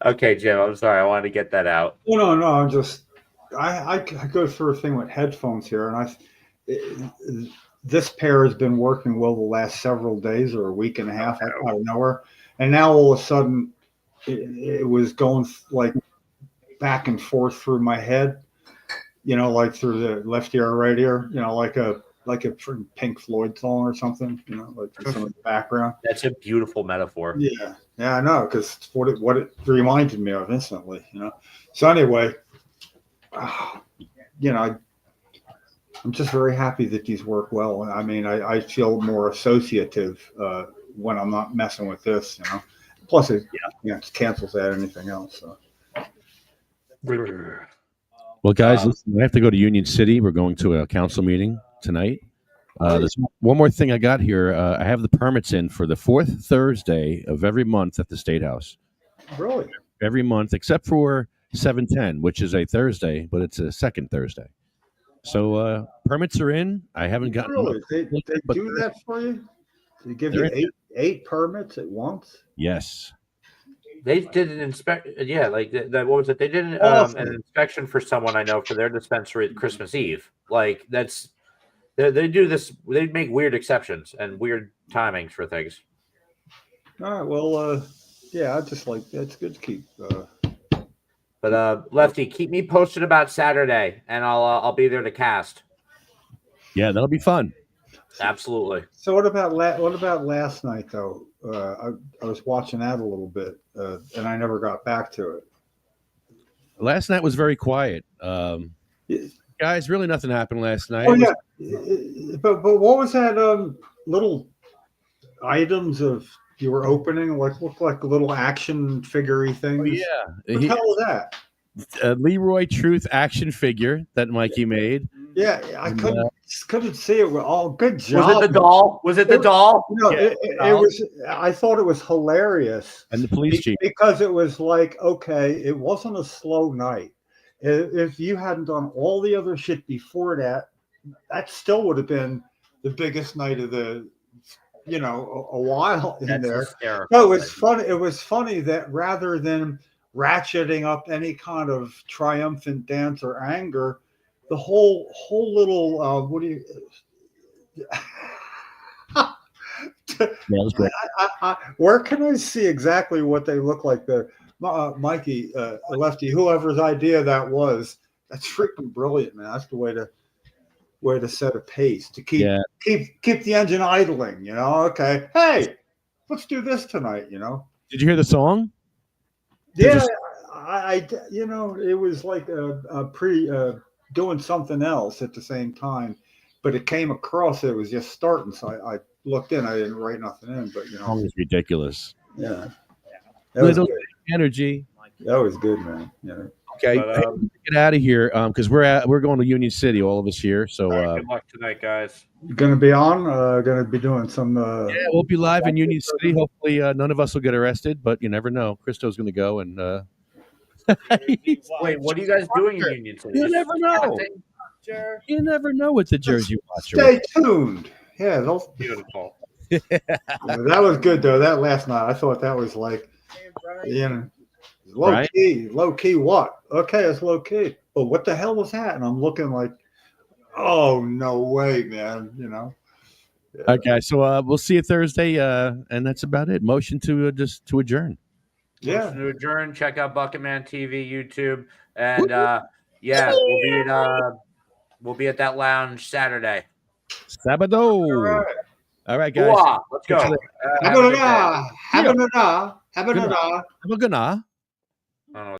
C: Okay, Jim, I'm sorry. I wanted to get that out.
G: No. I'm just I go through a thing with headphones here, and this pair has been working well the last several days or a week and a half out of nowhere, and now all of a sudden it was going like back and forth through my head, like through the left ear, right ear, like a Pink Floyd song or something, like some of the background.
C: That's a beautiful metaphor.
G: Yeah, I know, because it's what it reminded me of instantly, So anyway, I'm just very happy that these work well. I mean, I feel more associative when I'm not messing with this, Plus, it cancels out anything else. So.
I: Well, guys, listen, I have to go to Union City. We're going to a council meeting tonight. There's one more thing I got here. I have the permits in for the fourth Thursday of every month at the State House.
G: Really?
I: Every month, except for 7/10, which is a Thursday, but it's a second Thursday. So permits are in. I haven't gotten.
G: Really? They do that for you? They give you eight permits at once?
I: Yes.
C: They did an inspection. Yeah, like that. What was it? They did an inspection for someone I know for their dispensary at Christmas Eve. Like that's. They do this. They make weird exceptions and weird timings for things.
G: All right. Well, I just like that's good to keep.
C: But Lefty, keep me posted about Saturday, and I'll be there to cast.
I: Yeah, that'll be fun.
C: Absolutely.
G: So what about last night though? I was watching that a little bit, and I never got back to it.
I: Last night was very quiet. Guys, really nothing happened last night.
G: Oh yeah, but what was that little items of you were opening, like looked like little action figure-y things.
I: Oh, yeah.
G: What the hell was that?
I: Leroy Truth action figure that Mikey made.
G: Yeah, I
I: And,
G: couldn't see it. Oh, good job.
C: Was it the doll? Was it the doll?
G: No,
I: Yeah,
G: it was. I thought it was hilarious.
I: And the police chief.
G: Because it was like, okay, it wasn't a slow night. If you hadn't done all the other shit before that, that still would have been the biggest night of the, a while in there.
C: Hysterical.
G: No, it was funny. It was funny that rather than ratcheting up any kind of triumphant dance or anger, the whole little what do you? Where can I see exactly what they look like there? Mikey, Lefty, whoever's idea that was, that's freaking brilliant, man. That's the way to set a pace to keep the engine idling. Okay, hey, let's do this tonight.
I: Did you hear the song?
G: Yeah, I it was like a doing something else at the same time, but it came across. It was just starting, so I looked in. I didn't write nothing in, but
I: The song is ridiculous.
G: yeah, that was
I: Little
G: good.
I: energy.
G: That was good, man. Yeah.
I: Okay, get out of here because we're going to Union City, all of us here. So
C: Good luck tonight, guys.
G: Going to be on. Going to be doing some.
I: yeah, we'll be live in Union City. Hopefully, none of us will get arrested, but you never know. Christo's going to go and.
C: Wait, what are you guys doing in Union City?
I: You never know. You never know with the Jersey Watcher.
G: Stay tuned. Yeah, those.
C: Beautiful.
G: That was good though. That last night, I thought that was like, low key. Low key what? Okay, it's low key. But what the hell was that? And I'm looking like, oh no way, man. Yeah.
I: Okay, so we'll see you Thursday, and that's about it. Motion to adjourn.
G: Yeah.
C: Motion to adjourn. Check out Bucketman TV, YouTube, and we'll be at that lounge Saturday.
I: Sabado. All right, guys.
C: Hooah, let's go.
G: Have a good night.
I: Have a good night.
C: I don't know.